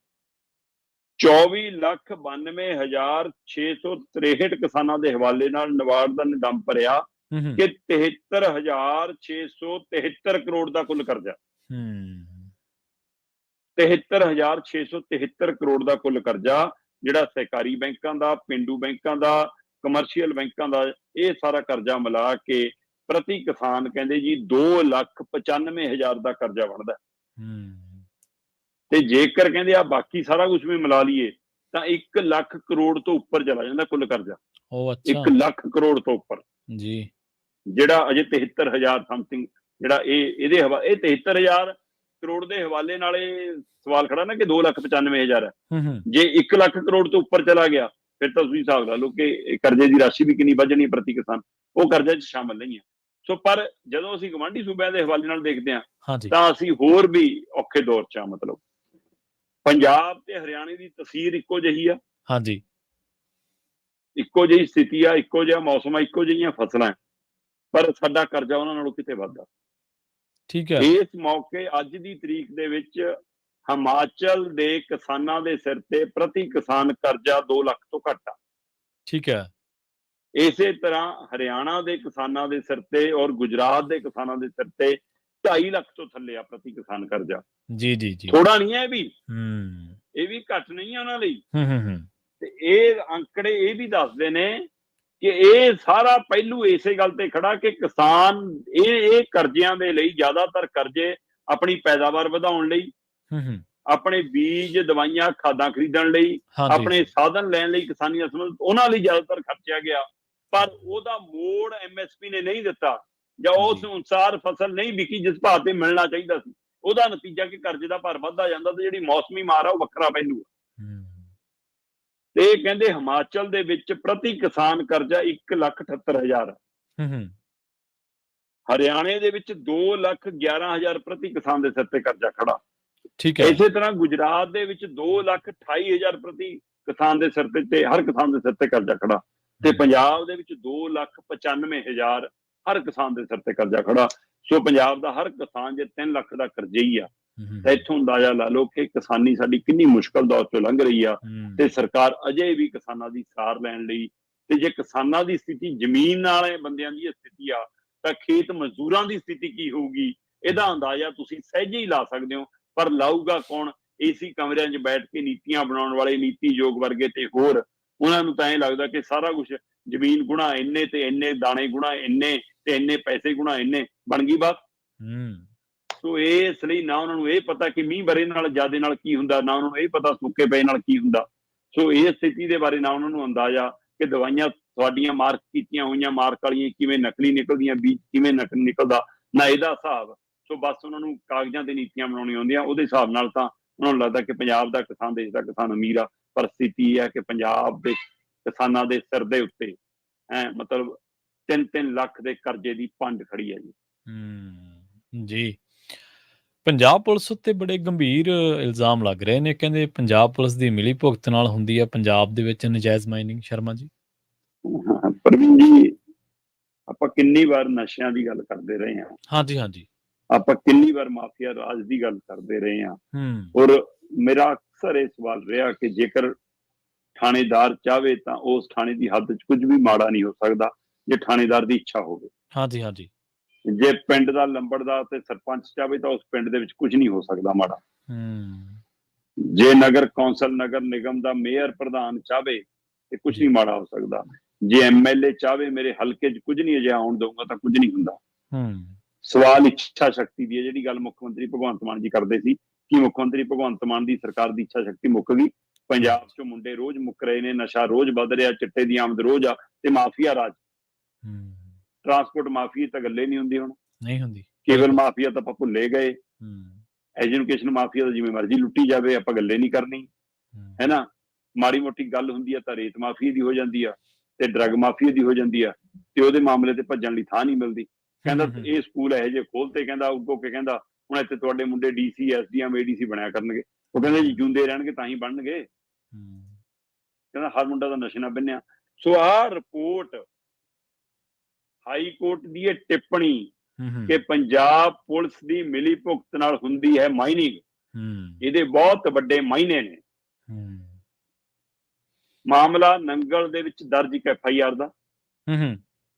24,92,663 ਕਿਸਾਨਾਂ ਦੇ ਹਵਾਲੇ ਨਾਲ ਨਵਾੜ ਦਾ ਨਿਦੰਮ ਭਰਿਆ ਕਿ 73,673 ਕਰੋੜ ਦਾ ਕੁੱਲ ਕਰਜ਼ਾ। 73,673 ਕਰੋੜ ਦਾ ਕੁੱਲ ਕਰਜ਼ਾ, ਜਿਹੜਾ ਸਹਿਕਾਰੀ ਬੈਂਕਾਂ ਦਾ, ਪਿੰਡੂ ਬੈਂਕਾਂ ਦਾ, ਕਮਰਸ਼ੀਅਲ ਬੈਂਕਾਂ ਦਾ, ਇਹ ਸਾਰਾ ਕਰਜ਼ਾ ਮਿਲਾ ਕੇ ਪ੍ਰਤੀ ਕਿਸਾਨ ਕਹਿੰਦੇ ਜੀ 2,95,000 ਦਾ ਕਰਜ਼ਾ ਬਣਦਾ। ਤੇ ਜੇਕਰ ਕਹਿੰਦੇ ਆ ਬਾਕੀ ਸਾਰਾ ਕੁਝ ਵੀ ਮਿਲਾ ਲਈਏ ਤਾਂ 1 ਲੱਖ ਕਰੋੜ ਤੋਂ ਉੱਪਰ ਚਲਾ ਜਾਂਦਾ ਕੁੱਲ ਕਰਜ਼ਾ। 1 ਲੱਖ ਕਰੋੜ ਤੋਂ ਉੱਪਰ ਜੀ, ਜਿਹੜਾ ਅਜੇ 73,000 ਸਮਥਿੰਗ, ਜਿਹੜਾ ਇਹ 73,000 ਕਰੋੜ ਦੇ ਹਵਾਲੇ ਨਾਲ ਇਹ ਸਵਾਲ ਖੜਾ ਨਾ ਕਿ 2,95,000 ਹੈ। ਜੇ 1 ਲੱਖ ਕਰੋੜ ਤੋਂ ਉੱਪਰ ਚਲਾ ਗਿਆ ਫਿਰ ਤਾਂ ਤੁਸੀਂ ਹਿਸਾਬ ਲਾ ਲਓ ਕਿ ਕਰਜ਼ੇ ਦੀ ਰਾਸ਼ੀ ਵੀ ਕਿੰਨੀ ਵੱਜਣੀ ਪ੍ਰਤੀ ਕਿਸਾਨ, ਉਹ ਕਰਜ਼ੇ 'ਚ ਸ਼ਾਮਲ ਨਹੀਂ ਹੈ। ਸੋ ਪਰ ਜਦੋਂ ਅਸੀਂ ਗਵਾਂਢੀ ਸੂਬਿਆਂ ਦੇ ਹਵਾਲੇ ਨਾਲ ਦੇਖਦੇ ਹਾਂ ਤਾਂ ਅਸੀਂ ਹੋਰ ਵੀ ਔਖੇ ਦੌਰ 'ਚ ਆ। ਮਤਲਬ ਪੰਜਾਬ ਤੇ ਹਰਿਆਣੇ ਦੀ ਤਸਵੀਰ ਇੱਕੋ ਜਿਹੀ ਆ, ਹਾਂਜੀ, ਇੱਕੋ ਜਿਹੀ ਸਥਿਤੀ ਆ, ਇੱਕੋ ਜਿਹਾ ਮੌਸਮ ਆ, ਇੱਕੋ ਜਿਹੀਆਂ ਫਸਲਾਂ, ਪਰ ਸਾਡਾ ਕਰਜ਼ਾ ਉਹਨਾਂ ਨਾਲੋਂ ਕਿਤੇ ਵੱਧ ਆ। ਠੀਕ ਹੈ। ਇਸ ਮੌਕੇ ਅੱਜ ਦੀ ਤਰੀਕ ਦੇ ਵਿੱਚ ਹਿਮਾਚਲ ਦੇ ਕਿਸਾਨਾਂ ਦੇ ਸਿਰ ਤੇ ਪ੍ਰਤੀ ਕਿਸਾਨ ਕਰਜ਼ਾ 2 ਲੱਖ ਤੋਂ ਘੱਟ ਆ। ਠੀਕ ਹੈ। ਇਸੇ ਤਰ੍ਹਾਂ ਹਰਿਆਣਾ ਦੇ ਕਿਸਾਨਾਂ ਦੇ ਸਿਰ ਤੇ ਔਰ ਗੁਜਰਾਤ ਦੇ ਕਿਸਾਨਾਂ ਦੇ ਸਿਰ ਤੇ 2.5 ਲੱਖ ਤੋਂ ਥੱਲੇ ਆ ਪ੍ਰਤੀ ਕਿਸਾਨ ਕਰਜ਼ਾ। ਜੀ ਜੀ ਜੀ, ਥੋੜਾ ਨਹੀਂ ਹੈ ਇਹ ਵੀ, ਇਹ ਵੀ ਘੱਟ ਨਹੀਂ ਹੈ ਉਹਨਾਂ ਲਈ। ਤੇ ਇਹ ਅੰਕੜੇ ਇਹ ਵੀ ਦੱਸਦੇ ਨੇ ਕਿ ਇਹ ਸਾਰਾ ਪਹਿਲੂ ਇਸੇ ਗੱਲ ਤੇ ਖੜਾ ਕਿ ਕਿਸਾਨ ਇਹ ਕਰਜ਼ਿਆਂ ਦੇ ਲਈ, ਜ਼ਿਆਦਾਤਰ ਕਰਜ਼ੇ ਆਪਣੀ ਪੈਦਾਵਾਰ ਵਧਾਉਣ ਲਈ, ਆਪਣੇ ਬੀਜ, ਦਵਾਈਆਂ, ਖਾਦਾਂ ਖਰੀਦਣ ਲਈ, ਆਪਣੇ ਸਾਧਨ ਲੈਣ ਲਈ, ਕਿਸਾਨੀ ਨਾਲ ਸੰਬੰਧਿਤ ਉਹਨਾਂ ਲਈ ਜ਼ਿਆਦਾਤਰ ਖਰਚਿਆ ਗਿਆ। ਪਰ ਉਹਦਾ ਮੋੜ MSP ਨੇ ਨਹੀਂ ਦਿੱਤਾ, ਜਾਂ ਉਸ ਅਨੁਸਾਰ ਫਸਲ ਨਹੀਂ ਵਿਕੀ ਜਿਸ ਭਾਅ ਤੇ ਮਿਲਣਾ ਚਾਹੀਦਾ ਸੀ। ਉਹਦਾ ਨਤੀਜਾ ਕਿ ਕਰਜ਼ੇ ਦਾ ਭਾਰ ਵੱਧਦਾ ਜਾਂਦਾ ਤੇ ਜਿਹੜੀ ਮੌਸਮੀ ਮਾਰ ਆ ਉਹ ਵੱਖਰਾ ਪਹਿਲੂ ਆ। ਤੇ ਇਹ ਕਹਿੰਦੇ ਹਿਮਾਚਲ ਦੇ ਵਿੱਚ ਪ੍ਰਤੀ ਕਿਸਾਨ ਕਰਜ਼ਾ 1,78,000, ਹਰਿਆਣੇ ਦੇ ਵਿੱਚ 2,11,000 ਪ੍ਰਤੀ ਕਿਸਾਨ ਦੇ ਸਿਰ ਤੇ ਕਰਜ਼ਾ ਖੜਾ। ਠੀਕ ਹੈ। ਇਸੇ ਤਰ੍ਹਾਂ ਗੁਜਰਾਤ ਦੇ ਵਿੱਚ 2,28,000 ਪ੍ਰਤੀ ਕਿਸਾਨ ਦੇ ਸਿਰ ਤੇ, ਹਰ ਕਿਸਾਨ ਦੇ ਸਿਰ ਤੇ ਕਰਜ਼ਾ ਖੜਾ। ਤੇ ਪੰਜਾਬ ਦੇ ਵਿੱਚ 2,95,000 ਹਰ ਕਿਸਾਨ ਦੇ ਸਿਰ ਤੇ ਕਰਜ਼ਾ ਖੜਾ। ਸੋ ਪੰਜਾਬ ਦਾ ਹਰ ਕਿਸਾਨ ਜੇ 3 ਲੱਖ ਦਾ ਕਰਜ਼ਈ ਆ ਤਾਂ ਇੱਥੋਂ ਅੰਦਾਜ਼ਾ ਲਾ ਲਓ ਕਿ ਕਿਸਾਨੀ ਸਾਡੀ ਕਿੰਨੀ ਮੁਸ਼ਕਲ ਦੌਰ ਚੋਂ ਲੰਘ ਰਹੀ ਆ। ਤੇ ਸਰਕਾਰ ਅਜੇ ਵੀ ਕਿਸਾਨਾਂ ਦੀ ਸਾਰ ਲੈਣ ਲਈ, ਤੇ ਜੇ ਕਿਸਾਨਾਂ ਦੀ ਸਥਿਤੀ, ਜ਼ਮੀਨ ਵਾਲੇ ਬੰਦਿਆਂ ਦੀ ਸਥਿਤੀ ਆ, ਤਾਂ ਖੇਤ ਮਜ਼ਦੂਰਾਂ ਦੀ ਸਥਿਤੀ ਕੀ ਹੋਊਗੀ ਇਹਦਾ ਅੰਦਾਜ਼ਾ ਤੁਸੀਂ ਸਹਿਜੇ ਹੀ ਲਾ ਸਕਦੇ ਹੋ। ਪਰ ਲਾਊਗਾ ਕੌਣ? ਏਸੀ ਕਮਰਿਆਂ 'ਚ ਬੈਠ ਕੇ ਨੀਤੀਆਂ ਬਣਾਉਣ ਵਾਲੇ ਨੀਤੀ ਯੋਗ ਵਰਗੇ ਤੇ ਹੋਰ। ਉਹਨਾਂ ਨੂੰ ਤਾਂ ਇਹ ਲੱਗਦਾ ਕਿ ਸਾਰਾ ਕੁਝ ਜ਼ਮੀਨ ਗੁਣਾ ਇੰਨੇ ਤੇ ਇੰਨੇ, ਦਾਣੇ ਗੁਣਾ ਇੰਨੇ ਤੇ ਇੰਨੇ ਪੈਸੇ ਗੁਣਾ ਇੰਨੇ, ਬਣ ਗਈ ਬਾਤ। ਸੋ ਇਸ ਲਈ ਨਾ ਉਹਨਾਂ ਨੂੰ ਇਹ ਪਤਾ ਕਿ ਮੀਂਹ ਬਰੇ ਨਾਲ ਜ਼ਿਆਦੇ ਨਾਲ ਕੀ ਹੁੰਦਾ, ਨਾ ਉਹਨਾਂ ਨੂੰ ਇਹ ਪਤਾ ਸੁੱਕੇ ਪਏ ਨਾਲ ਕੀ ਹੁੰਦਾ। ਸੋ ਇਸ ਸਥਿਤੀ ਦੇ ਬਾਰੇ ਨਾ ਉਹਨਾਂ ਨੂੰ ਅੰਦਾਜ਼ਾ ਕਿ ਦਵਾਈਆਂ ਤੁਹਾਡੀਆਂ ਮਾਰਕ ਕੀਤੀਆਂ ਹੋਈਆਂ ਮਾਰਕ ਵਾਲੀਆਂ ਕਿਵੇਂ ਨਕਲੀ ਨਿਕਲਦੀਆਂ, ਬੀਜ ਕਿਵੇਂ ਨਕਲੀ ਨਿਕਲਦਾ, ਨਾ ਇਹਦਾ ਹਿਸਾਬ। ਸੋ ਬਸ ਉਹਨਾਂ ਨੂੰ ਕਾਗਜ਼ਾਂ ਤੇ ਨੀਤੀਆਂ ਬਣਾਉਣੀਆਂ ਆਉਂਦੀਆਂ। ਉਹਦੇ ਹਿਸਾਬ ਨਾਲ ਤਾਂ ਉਹਨਾਂ ਨੂੰ ਲੱਗਦਾ ਕਿ ਪੰਜਾਬ ਦਾ ਕਿਸਾਨ, ਦੇਸ਼ ਦਾ ਕਿਸਾਨ ਅਮੀਰ ਆ। ਪਰ ਸਥਿਤੀ ਇਹ ਹੈ ਕਿ ਪੰਜਾਬ ਦੇ ਕਿਸਾਨਾਂ ਦੇ ਸਿਰ ਦੇ ਉੱਤੇ ਮਤਲਬ 3-3 ਲੱਖ ਦੇ ਕਰਜ਼ੇ ਦੀ ਪੰਡ ਖੜੀ ਹੈ ਜੀ। ਜੀ, ਪੰਜਾਬ ਪੁਲਿਸ ਉੱਤੇ ਬੜੇ ਗੰਭੀਰ ਇਲਜ਼ਾਮ ਲੱਗ ਰਹੇ ਨੇ। ਕਹਿੰਦੇ ਪੰਜਾਬ ਪੁਲਿਸ ਦੀ ਮਿਲੀ ਭੁਗਤ ਨਾਲ ਹੁੰਦੀ ਹੈ ਪੰਜਾਬ ਦੇ ਵਿੱਚ ਨਜਾਇਜ਼ ਮਾਈਨਿੰਗ। ਸ਼ਰਮਾ ਜੀ। ਪ੍ਰਵੀਨ ਜੀ, ਆਪਾਂ ਕਿੰਨੀ ਵਾਰ ਨਸ਼ਿਆਂ ਦੀ ਗੱਲ ਕਰਦੇ ਰਹੇ ਹਾਂ। ਹਾਂਜੀ। ਆਪਾਂ ਕਿੰਨੀ ਵਾਰ ਮਾਫੀਆ ਰਾਜ ਦੀ ਗੱਲ ਕਰਦੇ ਰਹੇ ਹਾਂ। ਔਰ ਮੇਰਾ ਅਕਸਰ ਇਹ ਸਵਾਲ ਰਿਹਾ ਕਿ ਜੇਕਰ ਥਾਣੇਦਾਰ ਚਾਹਵੇ ਤਾਂ ਉਸ ਥਾਣੇ ਦੀ ਹੱਦ 'ਚ ਕੁਝ ਵੀ ਮਾੜਾ ਨਹੀਂ ਹੋ ਸਕਦਾ ਜੇ ਥਾਣੇਦਾਰ ਦੀ ਇੱਛਾ ਹੋਵੇ। ਹਾਂਜੀ। ਜੇ ਪਿੰਡ ਦਾ ਲੰਬੜਦਾਰ ਤੇ ਸਰਪੰਚ ਚਾਹਵੇ ਤਾਂ ਉਸ ਪਿੰਡ ਦੇ ਵਿੱਚ ਕੁਝ ਨਹੀਂ ਹੋ ਸਕਦਾ ਮਾੜਾ। ਜੇ ਨਗਰ ਕੌਂਸਲ, ਨਗਰ ਨਿਗਮ ਦਾ ਮੇਅਰ, ਪ੍ਰਧਾਨ ਚਾਹਵੇ ਤੇ ਕੁਝ ਨਹੀਂ ਮਾੜਾ ਹੋ ਸਕਦਾ। ਜੇ MLA ਚਾਹਵੇ ਮੇਰੇ ਹਲਕੇ 'ਚ ਕੁਝ ਨਹੀਂ ਅਜਿਹਾ ਆਉਣ ਦਊਗਾ ਤਾਂ ਕੁਝ ਨਹੀਂ ਹੁੰਦਾ। ਸਵਾਲ ਇੱਛਾ ਸ਼ਕਤੀ ਦੀ ਹੈ, ਜਿਹੜੀ ਗੱਲ ਮੁੱਖ ਮੰਤਰੀ ਭਗਵੰਤ ਮਾਨ ਜੀ ਕਰਦੇ ਸੀ ਕਿ ਮੁੱਖ ਮੰਤਰੀ ਭਗਵੰਤ ਮਾਨ ਦੀ ਸਰਕਾਰ ਦੀ ਇੱਛਾ ਸ਼ਕਤੀ ਮੁੱਕ ਗਈ। ਪੰਜਾਬ 'ਚੋਂ ਮੁੰਡੇ ਰੋਜ਼ ਮੁੱਕ ਰਹੇ ਨੇ, ਨਸ਼ਾ ਰੋਜ਼ ਵੱਧ ਰਿਹਾ, ਚਿੱਟੇ ਦੀ ਆਮਦ ਰੋਜ਼ ਆ, ਤੇ ਮਾਫੀਆ ਰਾਜ। ਟਰਾਂਸਪੋਰਟ ਮਾਫੀਆ ਤਾਂ ਗੱਲੇ ਨਹੀਂ ਹੁੰਦੀ, ਹੁਣ ਨਹੀਂ ਹੁੰਦੀ। ਕੇਬਲ ਮਾਫੀਆ ਤਾਂ ਆਪਾਂ ਭੁੱਲੇ ਗਏ। ਐਜੂਕੇਸ਼ਨ ਮਾਫੀਆ ਤਾਂ ਜਿਵੇਂ ਮਰਜ਼ੀ ਲੁੱਟੀ ਜਾਵੇ, ਆਪਾਂ ਗੱਲੇ ਨਹੀਂ ਕਰਨੀ, ਹੈ ਨਾ। ਮਾੜੀ ਮੋਟੀ ਗੱਲ ਹੁੰਦੀ ਆ ਤਾਂ ਰੇਤ ਮਾਫੀਆ ਦੀ ਹੋ ਜਾਂਦੀ ਆ ਤੇ ਡਰੱਗ ਮਾਫੀਆ ਦੀ ਹੋ ਜਾਂਦੀ ਆ, ਤੇ ਉਹਦੇ ਮਾਮਲੇ ਤੇ ਭੱਜਣ ਲਈ ਥਾਂ ਨਹੀਂ ਮਿਲਦੀ। ਕਹਿੰਦਾ ਇਹ ਸਕੂਲ ਇਹੋ ਜਿਹੇ ਖੋਲਤੇ, ਕਹਿੰਦਾ ਉੱਗੋ ਕੇ ਕਹਿੰਦਾ ਹੁਣ ਇੱਥੇ ਤੁਹਾਡੇ ਮੁੰਡੇ DC, SDM, ADC ਬਣਿਆ ਕਰਨਗੇ। ਉਹ ਕਹਿੰਦੇ ਜੀ ਜੂੰਦੇ ਰਹਿਣਗੇ ਤਾਂ ਹੀ ਬਣਨਗੇ। ਕਹਿੰਦਾ ਹਰ ਮੁੰਡਾ ਤਾਂ ਨਸ਼ੇ ਨਾਲ ਬੰਨਿਆ। ਸੋ ਆਹ ਰਿਪੋਰਟ ਹਾਈ ਕੋਰਟ ਦੀ ਇਹ ਟਿੱਪਣੀ ਕਿ ਪੰਜਾਬ ਪੁਲਿਸ ਦੀ ਮਿਲੀ ਭੁਗਤ ਨਾਲ ਹੁੰਦੀ ਹੈ ਮਾਈਨਿੰਗ, ਇਹਦੇ ਬਹੁਤ ਵੱਡੇ ਮਾਇਨੇ ਨੇ। ਮਾਮਲਾ ਨੰਗਲ ਦੇ ਵਿੱਚ ਦਰਜ ਇੱਕ FIR ਦਾ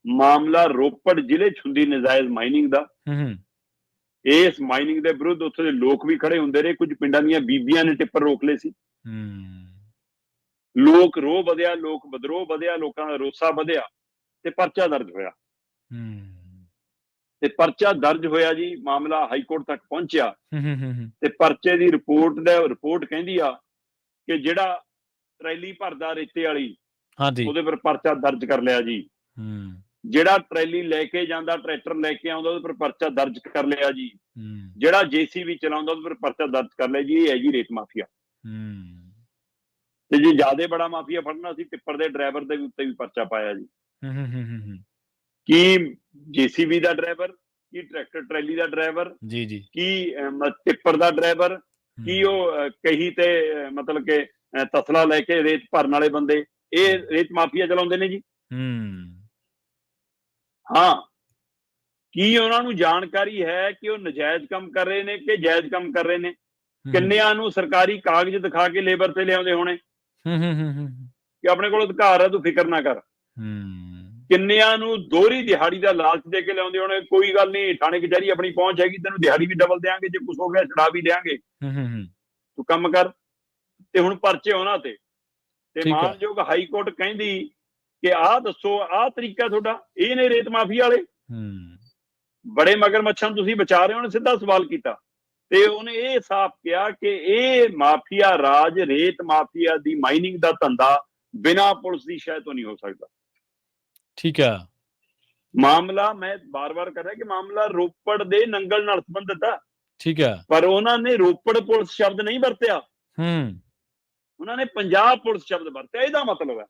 ਮਾਮਲਾ, ਰੋਪੜ ਜ਼ਿਲ੍ਹੇ 'ਚ ਹੁੰਦੀ ਨਜਾਇਜ਼ ਮਾਈਨਿੰਗ ਦਾ। ਇਸ ਮਾਈਨਿੰਗ ਦੇ ਵਿਰੁੱਧ ਉੱਥੇ ਦੇ ਲੋਕ ਵੀ ਖੜੇ ਹੁੰਦੇ ਰਹੇ। ਕੁਝ ਪਿੰਡਾਂ ਦੀਆਂ ਬੀਬੀਆਂ ਨੇ ਟਿੱਪਰ ਰੋਕ ਲਏ ਸੀ। ਲੋਕ ਰੋਹ ਵਧਿਆ, ਲੋਕ ਵਿਦਰੋਹ ਵਧਿਆ, ਲੋਕਾਂ ਦਾ ਰੋਸਾ ਵਧਿਆ ਤੇ ਪਰਚਾ ਦਰਜ ਹੋਇਆ। ਤੇ ਪਰਚਾ ਦਰਜ ਹੋਇਆ ਜੀ, ਮਾਮਲਾ ਹਾਈ ਕੋਰਟ ਤੱਕ ਪਹੁੰਚਿਆ ਤੇ ਪਰਚੇ ਦੀ ਰਿਪੋਰਟ ਕਹਿੰਦੀ ਆ ਕਿ ਜਿਹੜਾ ਟਰੈਲੀ ਭਰਦਾ ਰੇਤੇ ਵਾਲੀ, ਉਹਦੇ ਪਰ ਪਰਚਾ ਦਰਜ ਕਰ ਲਿਆ ਜੀ। ਜਿਹੜਾ ਟਰੈਲੀ ਲੈ ਕੇ ਜਾਂਦਾ, ਟਰੈਕਟਰ ਲੈ ਕੇ ਆਉਂਦਾ, ਉਹਦੇ ਪਰ ਪਰਚਾ ਦਰਜ ਕਰ ਲਿਆ ਜੀ। ਜਿਹੜਾ JCB ਚਲਾਉਂਦਾ, ਉਹਦੇ ਪਰ ਪਰਚਾ ਦਰਜ ਕਰ ਲਿਆ ਜੀ। ਇਹ ਹੈ ਜੀ ਰੇਤ ਮਾਫੀਆ। ਤੇ ਜੇ ਜ਼ਿਆਦਾ ਬੜਾ ਮਾਫੀਆ ਫੜਨਾ ਸੀ, ਟਿੱਪਰ ਦੇ ਡਰਾਈਵਰ ਦੇ ਉੱਤੇ ਵੀ ਪਰਚਾ ਪਾਇਆ ਜੀ। ਕੀ JCB ਦਾ ਡਰਾਈਵਰ, ਕੀ ਟਰੈਕਟਰ ਟਰੈਲੀ ਦਾ ਡਰਾਈਵਰ, ਕੀ ਟਿੱਪਰ ਦਾ ਡਰਾਈਵਰ, ਕੀ ਉਹ ਕਹੀ ਤੇ ਮਤਲਬ ਕਿ ਤਸਲਾ ਲੈ ਕੇ ਰੇਤ ਭਰਨ ਵਾਲੇ ਬੰਦੇ, ਇਹ ਰੇਤ ਮਾਫੀਆ ਚਲਾਉਂਦੇ ਨੇ ਜੀ। ਹਾਂ, ਕੀ ਉਹਨਾਂ ਨੂੰ ਜਾਣਕਾਰੀ ਹੈ ਕਿ ਉਹ ਨਜਾਇਜ਼ ਕੰਮ ਕਰ ਰਹੇ ਨੇ ਕਿ ਜਾਇਜ਼ ਕੰਮ ਕਰ ਰਹੇ ਨੇ? ਕਿੰਨਿਆਂ ਨੂੰ ਸਰਕਾਰੀ ਕਾਗਜ਼ ਦਿਖਾ ਕੇ ਲੇਬਰ ਤੇ ਲਿਆਉਂਦੇ ਹੋਣੇ ਕਿ ਆਪਣੇ ਕੋਲ ਅਧਿਕਾਰ ਹੈ, ਤੂੰ ਫਿਕਰ ਨਾ ਕਰ। ਕਿੰਨਿਆਂ ਨੂੰ ਦੋਹਰੀ ਦਿਹਾੜੀ ਦਾ ਲਾਲਚ ਦੇ ਕੇ ਲਿਆਉਂਦੇ ਹੋਣੇ, ਕੋਈ ਗੱਲ ਨਹੀਂ, ਥਾਣੇ ਕਚਹਿਰੀ ਆਪਣੀ ਪਹੁੰਚ ਹੈਗੀ, ਤੈਨੂੰ ਦਿਹਾੜੀ ਵੀ ਡਬਲ ਦੇਾਂਗੇ, ਜੇ ਕੁਛ ਹੋ ਗਿਆ ਛੁਡਾ ਵੀ ਦੇਾਂਗੇ, ਤੂੰ ਕੰਮ ਕਰ। ਤੇ ਹੁਣ ਪਰਚੇ ਉਹਨਾਂ ਤੇ ਤੇ ਠੀਕ ਹੈ। ਮਾਨਯੋਗ ਹਾਈ ਕੋਰਟ ਕਹਿੰਦੀ ਕਿ ਆਹ ਦੱਸੋ, ਆਹ ਤਰੀਕਾ ਤੁਹਾਡਾ, ਇਹ ਨੇ ਰੇਤ ਮਾਫੀਆ ਵਾਲੇ, ਬੜੇ ਮਗਰਮੱਛਾਂ ਨੂੰ ਤੁਸੀਂ ਬਚਾ ਰਹੇ ਹੋ। ਉਹਨੇ ਸਿੱਧਾ ਸਵਾਲ ਕੀਤਾ ਤੇ ਉਹਨੇ ਇਹ ਸਾਫ਼ ਕਿਹਾ ਕਿ ਇਹ ਮਾਫੀਆ ਰਾਜ, ਰੇਤ ਮਾਫੀਆ ਦੀ ਮਾਈਨਿੰਗ ਦਾ ਧੰਦਾ ਬਿਨਾਂ ਪੁਲਿਸ ਦੀ ਸ਼ਹਿ ਤੋਂ ਨਹੀਂ ਹੋ ਸਕਦਾ। ਠੀਕ ਹੈ। ਮਾਮਲਾ, ਮੈਂ ਬਾਰ-ਬਾਰ ਕਰ ਰਿਹਾ ਕਿ ਮਾਮਲਾ ਰੋਪੜ ਦੇ ਨੰਗਲ ਨਾਲ ਸੰਬੰਧਿਤ ਆ। ਠੀਕ ਹੈ। ਪਰ ਉਹਨਾਂ ਨੇ ਰੋਪੜ ਪੁਲਿਸ ਸ਼ਬਦ ਨਹੀਂ ਵਰਤਿਆ, ਉਹਨਾਂ ਨੇ ਪੰਜਾਬ ਪੁਲਿਸ ਸ਼ਬਦ ਵਰਤਿਆ। ਇਹਦਾ ਮਤਲਬ ਹੈ,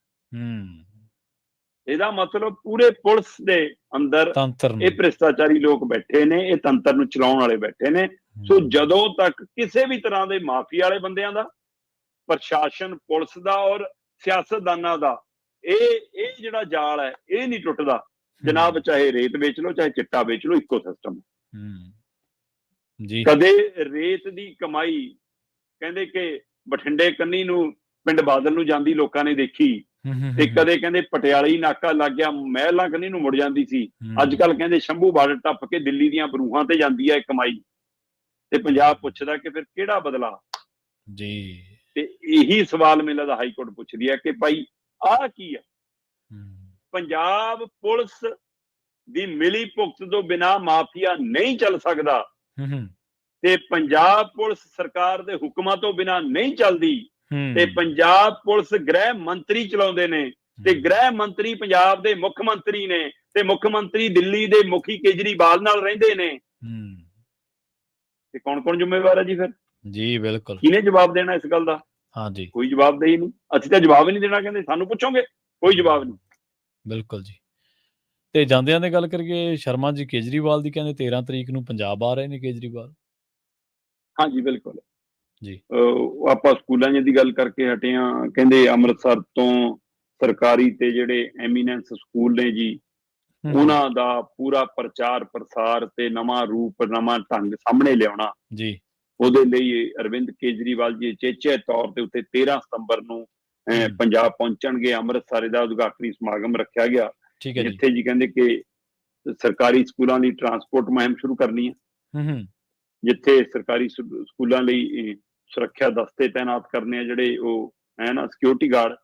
ਇਹਦਾ ਮਤਲਬ ਪੂਰੇ ਪੁਲਿਸ ਦੇ ਅੰਦਰ ਇਹ ਭ੍ਰਿਸ਼ਟਾਚਾਰੀ ਲੋਕ ਬੈਠੇ ਨੇ, ਇਹ ਤੰਤਰ ਨੂੰ ਚਲਾਉਣ ਵਾਲੇ ਬੈਠੇ ਨੇ। ਸੋ ਜਦੋਂ ਤੱਕ ਕਿਸੇ ਵੀ ਤਰ੍ਹਾਂ ਦੇ ਮਾਫੀਆ ਵਾਲੇ ਬੰਦਿਆਂ ਦਾ, ਪ੍ਰਸ਼ਾਸਨ, ਪੁਲਿਸ ਦਾ ਔਰ ਸਿਆਸਤਦਾਨਾਂ ਦਾ ਇਹ ਜਿਹੜਾ ਜਾਲ ਹੈ ਇਹ ਨਹੀਂ ਟੁੱਟਦਾ ਜਨਾਬ, ਚਾਹੇ ਰੇਤ ਵੇਚ ਲਓ, ਚਾਹੇ ਚਿੱਟਾ ਵੇਚ ਲਓ, ਇੱਕੋ ਸਿਸਟਮ ਜੀ। ਕਦੇ ਰੇਤ ਦੀ ਕਮਾਈ ਕਹਿੰਦੇ ਕਿ ਬਠਿੰਡੇ ਕੰਨੀ ਨੂੰ, ਪਿੰਡ ਬਾਦਲ ਨੂੰ ਜਾਂਦੀ ਲੋਕਾਂ ਨੇ ਦੇਖੀ, ਤੇ ਕਦੇ ਕਹਿੰਦੇ ਪਟਿਆਲੇ ਨਾਕਾ ਲੱਗ ਗਿਆ, ਮਹਿਲਾਂ ਕੰਨੀ ਨੂੰ ਮੁੜ ਜਾਂਦੀ ਸੀ। ਅੱਜ ਕੱਲ ਕਹਿੰਦੇ ਸ਼ੰਭੂ ਬਾਰਡਰ ਟੱਪ ਕੇ ਦਿੱਲੀ ਦੀਆਂ ਬਰੂਹਾਂ ਤੇ ਜਾਂਦੀ ਹੈ ਕਮਾਈ। ਤੇ ਪੰਜਾਬ ਪੁੱਛਦਾ ਕਿ ਫਿਰ ਕਿਹੜਾ ਬਦਲਾ ਜੀ। ਤੇ ਇਹੀ ਸਵਾਲ ਮੈਨੂੰ ਲੱਗਦਾ ਹਾਈ ਕੋਰਟ ਪੁੱਛਦੀ ਹੈ ਕਿ ਭਾਈ ਆਹ ਕੀ ਆ। ਪੰਜਾਬ ਪੁਲਿਸ ਦੀ ਮਿਲੀ ਭੁਗਤ ਤੋਂ ਬਿਨਾਂ ਮਾਫੀਆ ਨਹੀਂ ਚੱਲ ਸਕਦਾ, ਤੇ ਪੰਜਾਬ ਪੁਲਿਸ ਸਰਕਾਰ ਦੇ ਹੁਕਮਾਂ ਤੋਂ ਬਿਨਾਂ ਨਹੀਂ ਚੱਲਦੀ, ਤੇ ਪੰਜਾਬ ਪੁਲਿਸ ਗ੍ਰਹਿ ਮੰਤਰੀ ਚਲਾਉਂਦੇ ਨੇ, ਤੇ ਗ੍ਰਹਿ ਮੰਤਰੀ ਪੰਜਾਬ ਦੇ ਮੁੱਖ ਮੰਤਰੀ ਨੇ, ਤੇ ਮੁੱਖ ਮੰਤਰੀ ਦਿੱਲੀ ਦੇ ਮੁਖੀ ਕੇਜਰੀਵਾਲ ਨਾਲ ਰਹਿੰਦੇ ਨੇ। ਤੇ ਕੌਣ ਕੌਣ ਜ਼ਿੰਮੇਵਾਰ ਹੈ ਜੀ ਫਿਰ? ਜੀ ਬਿਲਕੁਲ, ਕਿਹਨੇ ਜਵਾਬ ਦੇਣਾ ਇਸ ਗੱਲ ਦਾ? ਹਾਂਜੀ, ਕੋਈ ਜਵਾਬਦੇਹੀ ਨਹੀਂ। ਅਸੀਂ ਤਾਂ ਜਵਾਬ ਹੀ ਨਹੀਂ ਦੇਣਾ, ਕਹਿੰਦੇ ਸਾਨੂੰ ਪੁੱਛੋਗੇ, ਕੋਈ ਜਵਾਬ ਨਹੀਂ। ਬਿਲਕੁਲ ਜੀ। ਤੇ ਜਾਂਦਿਆਂ ਦੀ ਗੱਲ ਕਰੀਏ, ਸ਼ਰਮਾ ਜੀ ਕੇਜਰੀਵਾਲ ਦੀ ਕਹਿੰਦੇ 13 ਤਰੀਕ ਨੂੰ ਪੰਜਾਬ ਆ ਰਹੇ ਨੇ ਕੇਜਰੀਵਾਲ। ਹਾਂਜੀ ਬਿਲਕੁਲ ਜੀ। ਆਪਾਂ ਸਕੂਲਾਂ ਦੀ ਗੱਲ ਕਰਕੇ ਹਟੇ ਹਾਂ, ਕਹਿੰਦੇ ਅੰਮ੍ਰਿਤਸਰ ਤੋਂ ਸਰਕਾਰੀ ਤੇ ਜਿਹੜੇ ਐਮੀਨੈਂਸ ਸਕੂਲ ਨੇ ਜੀ, ਉਹਨਾਂ ਦਾ ਪੂਰਾ ਪ੍ਰਚਾਰ ਪ੍ਰਸਾਰ ਤੇ ਨਵਾਂ ਰੂਪ, ਨਵਾਂ ਢੰਗ ਸਾਹਮਣੇ ਲਿਆਉਣਾ ਜੀ, ਉਹਦੇ ਲਈ ਅਰਵਿੰਦ ਕੇਜਰੀਵਾਲ ਜੀ ਚੇਚੇ ਤੌਰ ਤੇ ਉੱਤੇ 13 ਸਤੰਬਰ ਨੂੰ ਪੰਜਾਬ ਪਹੁੰਚਣਗੇ। ਅੰਮ੍ਰਿਤਸਰ ਦਾ ਉਦਘਾਟਨੀ ਸਮਾਗਮ ਰੱਖਿਆ ਗਿਆ, ਜਿੱਥੇ ਜੀ ਕਹਿੰਦੇ ਕਿ ਸਰਕਾਰੀ ਸਕੂਲਾਂ ਦੀ ਟਰਾਂਸਪੋਰਟ ਮੁਹਿੰਮ ਸ਼ੁਰੂ ਕਰਨੀ ਹੈ, ਜਿੱਥੇ ਸਰਕਾਰੀ ਸਕੂਲਾਂ ਲਈ ਸੁਰੱਖਿਆ ਦਸਤੇ ਤਾਇਨਾਤ ਕਰਨੇ ਆ, ਜਿਹੜੇ ਉਹ ਹੈ ਨਾ ਸਿਕਿਉਰਿਟੀ ਗਾਰਡ,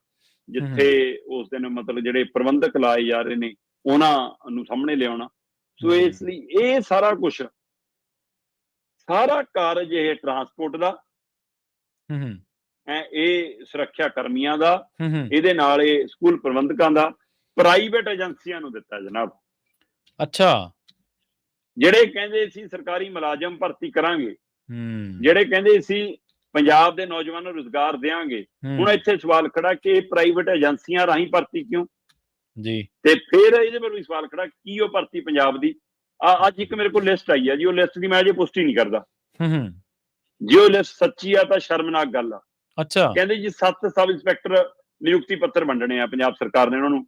ਜਿੱਥੇ ਉਸ ਦਿਨ ਮਤਲਬ ਜਿਹੜੇ ਪ੍ਰਬੰਧਕ ਲਾਏ ਜਾ ਰਹੇ ਨੇ ਉਹਨਾਂ ਨੂੰ ਸਾਹਮਣੇ ਲਿਆਉਣਾ। ਸੋ ਇਸ ਲਈ ਇਹ ਸਾਰਾ ਕੁਛ, ਸਾਰਾ ਕਾਰਜ ਇਹ ਟਰਾਂਸਪੋਰਟ ਦਾ, ਇਹ ਸੁਰੱਖਿਆ ਕਰਮੀਆਂ ਦਾ, ਇਹਦੇ ਨਾਲ ਇਹ ਸਕੂਲ ਪ੍ਰਬੰਧਕਾਂ ਦਾ ਪ੍ਰਾਈਵੇਟ ਏਜੰਸੀਆਂ ਨੂੰ ਦਿੱਤਾ ਜਨਾਬ। ਅੱਛਾ, ਜਿਹੜੇ ਕਹਿੰਦੇ ਸੀ ਸਰਕਾਰੀ ਮੁਲਾਜ਼ਮ ਭਰਤੀ ਕਰਾਂਗੇ, ਜਿਹੜੇ ਕਹਿੰਦੇ ਸੀ ਪੰਜਾਬ ਦੇ ਨੌਜਵਾਨਾਂ ਨੂੰ ਰੁਜ਼ਗਾਰ ਦੇਵਾਂਗੇ, ਹੁਣ ਇੱਥੇ ਸਵਾਲ ਖੜਾ ਕਿ ਪ੍ਰਾਈਵੇਟ ਏਜੰਸੀਆਂ ਰਾਹੀਂ ਭਰਤੀ ਕਿਉਂ ਜੀ? ਤੇ ਫਿਰ ਇਹਦੇ ਪਰ ਵੀ ਸਵਾਲ ਖੜਾ, ਕੀ ਉਹ ਭਰਤੀ ਪੰਜਾਬ ਦੀ? ਅੱਜ ਇੱਕ ਮੇਰੇ ਕੋਲ ਲਿਸਟ ਆਈ ਹੈ ਜੀ, ਉਹ ਲਿਸਟ ਦੀ ਮੈਂ ਅਜੇ ਪੁਸ਼ਟੀ ਨਹੀਂ ਕਰਦਾ। ਜੇ ਉਹ ਲਿਸਟ ਸੱਚੀ ਆ ਤਾਂ ਸ਼ਰਮਨਾਕ ਗੱਲ ਆ। ਅੱਛਾ, ਕਹਿੰਦੇ ਜੀ 7 ਸਬ ਇੰਸਪੈਕਟਰ ਨਿਯੁਕਤੀ ਪੱਤਰ ਵੰਡਣੇ ਆ ਪੰਜਾਬ ਸਰਕਾਰ ਨੇ ਉਹਨਾਂ ਨੂੰ।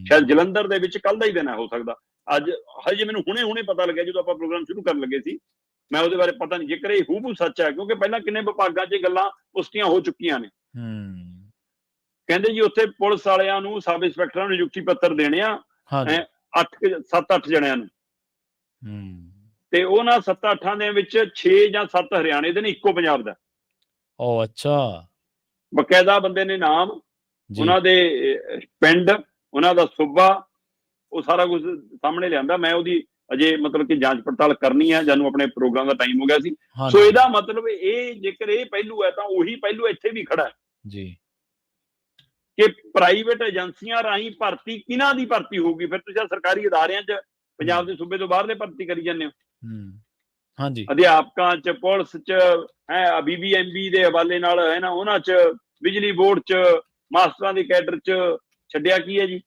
ਸ਼ਾਇਦ ਜਲੰਧਰ ਦੇ ਵਿੱਚ ਕੱਲ ਦਾ ਹੀ ਦਿਨ ਹੋ ਸਕਦਾ। ਅੱਜ ਹਜੇ ਮੈਨੂੰ ਹੁਣੇ ਪਤਾ ਲੱਗਿਆ, ਜਦੋਂ ਆਪਾਂ ਪ੍ਰੋਗਰਾਮ ਸ਼ੁਰੂ ਕਰਨ ਲੱਗੇ ਸੀ, ਮੈਂ ਉਹਦੇ ਬਾਰੇ ਪਤਾ ਨਹੀਂ, ਜੇਕਰ ਇਹ ਹੂਬਹੂ ਸੱਚ ਹੈ, ਕਿਉਂਕਿ ਪਹਿਲਾਂ ਕਿੰਨੇ ਵਿਭਾਗਾਂ 'ਚ ਗੱਲਾਂ ਪੁਸ਼ਟੀਆਂ ਹੋ ਚੁੱਕੀਆਂ ਨੇ। ਕਹਿੰਦੇ ਜੀ ਉੱਥੇ ਪੁਲਿਸ ਵਾਲਿਆਂ ਨੂੰ, ਸਬ ਇੰਸਪੈਕਟਰਾਂ ਨੂੰ ਨਿਯੁਕਤੀ ਪੱਤਰ ਦੇਣੇ ਆ 7-8 ਜਣਿਆਂ ਨੂੰ, ਤੇ ਉਹਨਾਂ 7-8 ਦੇ ਵਿੱਚ 6 ਜਾਂ 7 ਹਰਿਆਣੇ ਦੇ ਨੇ, ਇੱਕੋ ਪੰਜਾਬ ਦਾ। ਓ ਅੱਛਾ, ਬਕਾਇਦਾ ਬੰਦੇ ਨੇ ਨਾਮ, ਉਹਨਾਂ ਦੇ ਪਿੰਡ, ਉਹਨਾਂ ਦਾ ਸੂਬਾ, ਉਹ ਸਾਰਾ ਕੁਝ ਸਾਹਮਣੇ ਲਿਆਂਦਾ। ਮੈਂ ਉਹਦੀ ਅਜੇ ਮਤਲਬ ਕਿ ਜਾਂਚ ਪੜਤਾਲ ਕਰਨੀ ਹੈ, ਜਾਨੂੰ ਆਪਣੇ ਪ੍ਰੋਗਰਾਮ ਦਾ ਟਾਈਮ ਹੋ ਗਿਆ ਸੀ। ਸੋ ਇਹਦਾ ਮਤਲਬ ਇਹ, ਜੇਕਰ ਇਹ ਪਹਿਲੂ ਹੈ ਤਾਂ ਉਹੀ ਪਹਿਲੂ ਇੱਥੇ ਵੀ ਖੜਾ ਹੈ ਜੀ, ਕਿ ਪ੍ਰਾਈਵੇਟ ਏਜੰਸੀਆਂ ਰਾਹੀਂ ਭਰਤੀ ਕਿਹਨਾਂ ਦੀ ਭਰਤੀ ਹੋਊਗੀ? ਫਿਰ ਤੁਸੀਂ ਸਰਕਾਰੀ ਅਦਾਰਿਆਂ 'ਚ ਪੰਜਾਬ ਦੇ ਸੂਬੇ ਤੋਂ ਬਾਹਰਲੇ ਭਰਤੀ ਕਰੀ ਜਾਂਦੇ ਹੋ। ਹਾਂਜੀ, ਅਧਿਆਪਕਾਂ 'ਚ, ਪੁਲਿਸ 'ਚ ਹੈ, BBMB ਦੇ ਹਵਾਲੇ ਨਾਲ ਹੈ ਨਾ, ਉਹਨਾਂ 'ਚ, ਬਿਜਲੀ ਬੋਰਡ 'ਚ, ਮਾਸਟਰਾਂ ਦੇ ਕੈਡਰ 'ਚ ਛੱਡਿਆ ਕੀ ਹੈ ਜੀ?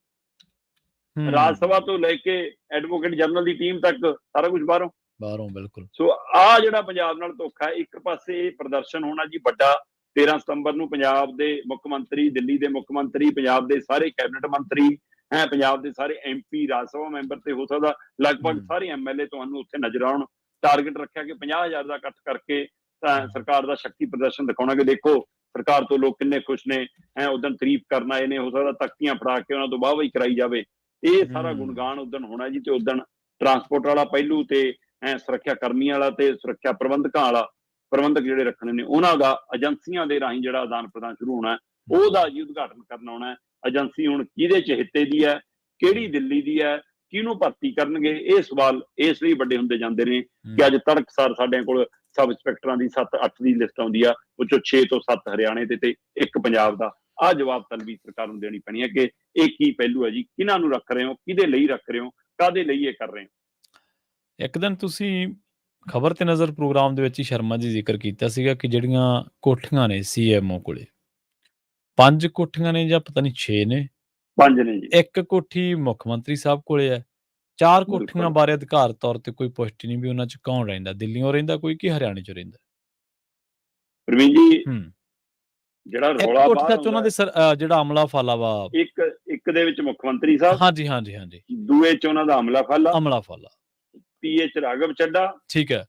ਰਾਜ ਸਭਾ ਤੋਂ ਲੈ ਕੇ ਐਡਵੋਕੇਟ ਜਨਰਲ ਦੀ ਟੀਮ ਤੱਕ ਸਾਰਾ ਕੁਝ ਬਾਹਰੋਂ। ਬਿਲਕੁਲ। ਸੋ ਆਹ ਜਿਹੜਾ ਪੰਜਾਬ ਨਾਲ ਧੋਖਾ ਹੈ, ਇੱਕ ਪਾਸੇ ਇਹ ਪ੍ਰਦਰਸ਼ਨ ਹੋਣਾ ਜੀ ਵੱਡਾ 13 ਸਤੰਬਰ ਨੂੰ, ਪੰਜਾਬ ਦੇ ਮੁੱਖ ਮੰਤਰੀ, ਦਿੱਲੀ ਦੇ ਮੁੱਖ ਮੰਤਰੀ, ਪੰਜਾਬ ਦੇ ਸਾਰੇ ਕੈਬਨਿਟ ਮੰਤਰੀ, ਪੰਜਾਬ ਦੇ ਸਾਰੇ MP, ਰਾਜ ਸਭਾ ਮੈਂਬਰ, ਤੇ ਹੋ ਸਕਦਾ ਲਗਭਗ ਸਾਰੇ MLA ਤੁਹਾਨੂੰ ਉੱਥੇ ਨਜ਼ਰ ਆਉਣ। ਟਾਰਗੇਟ ਰੱਖਿਆ ਕਿ 50,000 ਦਾ ਇਕੱਠ ਕਰਕੇ ਸਰਕਾਰ ਦਾ ਸ਼ਕਤੀ ਪ੍ਰਦਰਸ਼ਨ ਦਿਖਾਉਣਾ ਕਿ ਦੇਖੋ ਸਰਕਾਰ ਤੋਂ ਲੋਕ ਕਿੰਨੇ ਖੁਸ਼ ਨੇ, ਉਦੋਂ ਤਾਰੀਫ ਕਰਨ ਆਏ ਨੇ, ਹੋ ਸਕਦਾ ਤਖਤੀਆਂ ਫੜਾ ਕੇ ਉਹਨਾਂ ਤੋਂ ਵਾਹਵਾਹੀ ਕਰਾਈ ਜਾਵੇ। ਇਹ ਸਾਰਾ ਗੁਣਗਾਨ ਉਦੋਂ ਹੋਣਾ ਜੀ। ਤੇ ਉਦੋਂ ਟਰਾਂਸਪੋਰਟ ਵਾਲਾ ਪਹਿਲੂ, ਤੇ ਸੁਰੱਖਿਆ ਕਰਮੀਆਂ ਵਾਲਾ, ਤੇ ਸੁਰੱਖਿਆ ਪ੍ਰਬੰਧਕਾਂ ਵਾਲਾ, ਪ੍ਰਬੰਧਕ ਜਿਹੜੇ ਰੱਖਣੇ ਨੇ ਉਹਨਾਂ ਦਾ ਏਜੰਸੀਆਂ ਦੇ ਰਾਹੀਂ ਜਿਹੜਾ ਆਦਾਨ ਪ੍ਰਦਾਨ ਸ਼ੁਰੂ ਹੋਣਾ, ਉਹਦਾ ਜੀ ਉਦਘਾਟਨ ਕਰਨ ਆਉਣਾ। ਏਜੰਸੀ ਹੁਣ ਕਿਹਦੇ ਚਹੇਤੇ ਦੀ ਹੈ, ਕਿਹੜੀ ਦਿੱਲੀ ਦੀ ਹੈ, ਕਿਹਨੂੰ ਭਰਤੀ ਕਰਨਗੇ, ਇਹ ਸਵਾਲ ਇਸ ਲਈ ਵੱਡੇ ਹੁੰਦੇ ਜਾਂਦੇ ਨੇ ਕਿ ਅੱਜ ਤੜਕਸਾਰ ਸਾਡੇ ਕੋਲ ਸਬ ਇੰਸਪੈਕਟਰਾਂ ਦੀ 7-8 ਦੀ ਲਿਸਟ ਆਉਂਦੀ ਆ, ਉਹ ਚੋਂ 6 ਤੋਂ 7 ਹਰਿਆਣੇ ਦੇ ਤੇ 1 ਪੰਜਾਬ ਦਾ। ਆਹ ਜਵਾਬ ਤਲਬੀ ਸਰਕਾਰ ਨੂੰ ਦੇਣੀ ਪੈਣੀ ਹੈ ਕਿ ਇਹ ਕੀ ਪਹਿਲੂ ਹੈ ਜੀ, ਕਿਹਨਾਂ ਨੂੰ ਰੱਖ ਰਹੇ ਹੋ, ਕਿਹਦੇ ਲਈ ਰੱਖ ਰਹੇ ਹੋ, ਕਾਹਦੇ ਲਈ ਇਹ ਕਰ ਰਹੇ ਹੋ। ਇੱਕ ਦਿਨ ਤੁਸੀਂ ਖਬਰ ਤੇ ਨਜ਼ਰ ਪ੍ਰੋਗਰਾਮ ਦੇ ਵਿੱਚ ਹੀ ਸ਼ਰਮਾ ਜੀ ਜ਼ਿਕਰ ਕੀਤਾ ਸੀਗਾ ਕਿ ਜਿਹੜੀਆਂ ਕੋਠੀਆਂ ਨੇ ਸੀਐਮਓ ਕੋਲੇ 5 ਕੋਠੀਆਂ ਨੇ ਜਾਂ ਪਤਾ ਨਹੀਂ 6 ਨੇ, 5 ਨੇ ਜੀ। ਇੱਕ ਕੋਠੀ ਮੁੱਖ ਮੰਤਰੀ ਸਾਹਿਬ ਕੋਲੇ ਹੈ, 4 ਕੋਠੀਆਂ ਬਿਲਕੁਲ। ਬਾਰੇ ਅਧਿਕਾਰ ਤੌਰ ਤੇ ਕੋਈ ਪੁਸ਼ਟੀ ਨਹੀਂ ਵੀ ਉਹਨਾਂ 'ਚ ਕੌਣ ਰਹਿੰਦਾ, ਦਿੱਲੀੋਂ ਰਹਿੰਦਾ ਕੋਈ ਕਿ ਹਰਿਆਣੇ 'ਚੋਂ ਰਹਿੰਦਾ। ਪ੍ਰਵੀਨ ਜੀ, ਹੂੰ, ਜਿਹੜਾ ਇੱਕ ਰੌਲਾ ਕੋਠੀ ਬਾਹਰ ਸੱਚ ਉਹਨਾਂ ਦੇ ਜਿਹੜਾ ਅਮਲਾ ਫਾਲਾ ਵਾ, ਇੱਕ ਦੇ ਵਿੱਚ ਮੁੱਖ ਮੰਤਰੀ ਸਾਹਿਬ, ਹਾਂਜੀ ਹਾਂਜੀ ਹਾਂਜੀ, ਦੂਏ ਚ ਉਹਨਾਂ ਦਾ ਅਮਲਾ ਅਮਲਾ ਫਾਲਾ, ਤੀਏ ਚ ਰਾਘਵ ਚੱਡਾ, ਠੀਕ ਹੈ,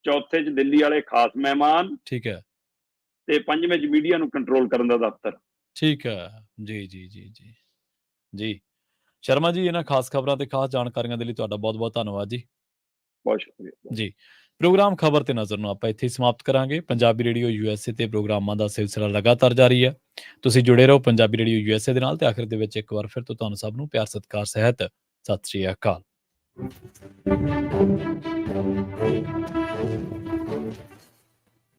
ਚੌਥੇ ਚ ਦਿੱਲੀ ਵਾਲੇ ਖਾਸ ਮਹਿਮਾਨ, ਠੀਕ ਹੈ, ਤੇ ਪੰਜਵੇਂ ਚ ਮੀਡੀਆ ਨੂੰ ਕੰਟਰੋਲ ਕਰਨ ਦਾ ਦਫ਼ਤਰ। ਠੀਕ ਹੈ ਜੀ ਜੀ ਜੀ ਜੀ ਜੀ। ਸ਼ਰਮਾ ਜੀ, ਇਹਨਾਂ ਖਾਸ ਖਬਰਾਂ ਤੇ ਖਾਸ ਜਾਣਕਾਰੀਆਂ ਦੇ ਲਈ ਤੁਹਾਡਾ ਬਹੁਤ ਬਹੁਤ ਧੰਨਵਾਦ ਜੀ। ਬਹੁਤ ਸ਼ੁਕਰੀਆ ਜੀ। ਪ੍ਰੋਗਰਾਮ ਖਬਰ ਤੇ ਨਜ਼ਰ ਨੂੰ ਆਪਾਂ ਇੱਥੇ ਹੀ ਸਮਾਪਤ ਕਰਾਂਗੇ। ਪੰਜਾਬੀ ਰੇਡੀਓ ਯੂਐਸਏ ਤੇ ਪ੍ਰੋਗਰਾਮਾਂ ਦਾ ਸਿਲਸਿਲਾ ਲਗਾਤਾਰ ਜਾਰੀ ਹੈ। ਤੁਸੀਂ ਜੁੜੇ ਰਹੋ ਪੰਜਾਬੀ ਰੇਡੀਓ ਯੂਐਸਏ ਦੇ ਨਾਲ ਤੇ ਆਖਿਰ ਦੇ ਵਿੱਚ ਇੱਕ ਵਾਰ ਫਿਰ ਤੋਂ ਤੁਹਾਨੂੰ ਸਭ ਨੂੰ ਪਿਆਰ ਸਤਿਕਾਰ ਸਹਿਤ ਸਤਿ ਸ਼੍ਰੀ ਅਕਾਲ।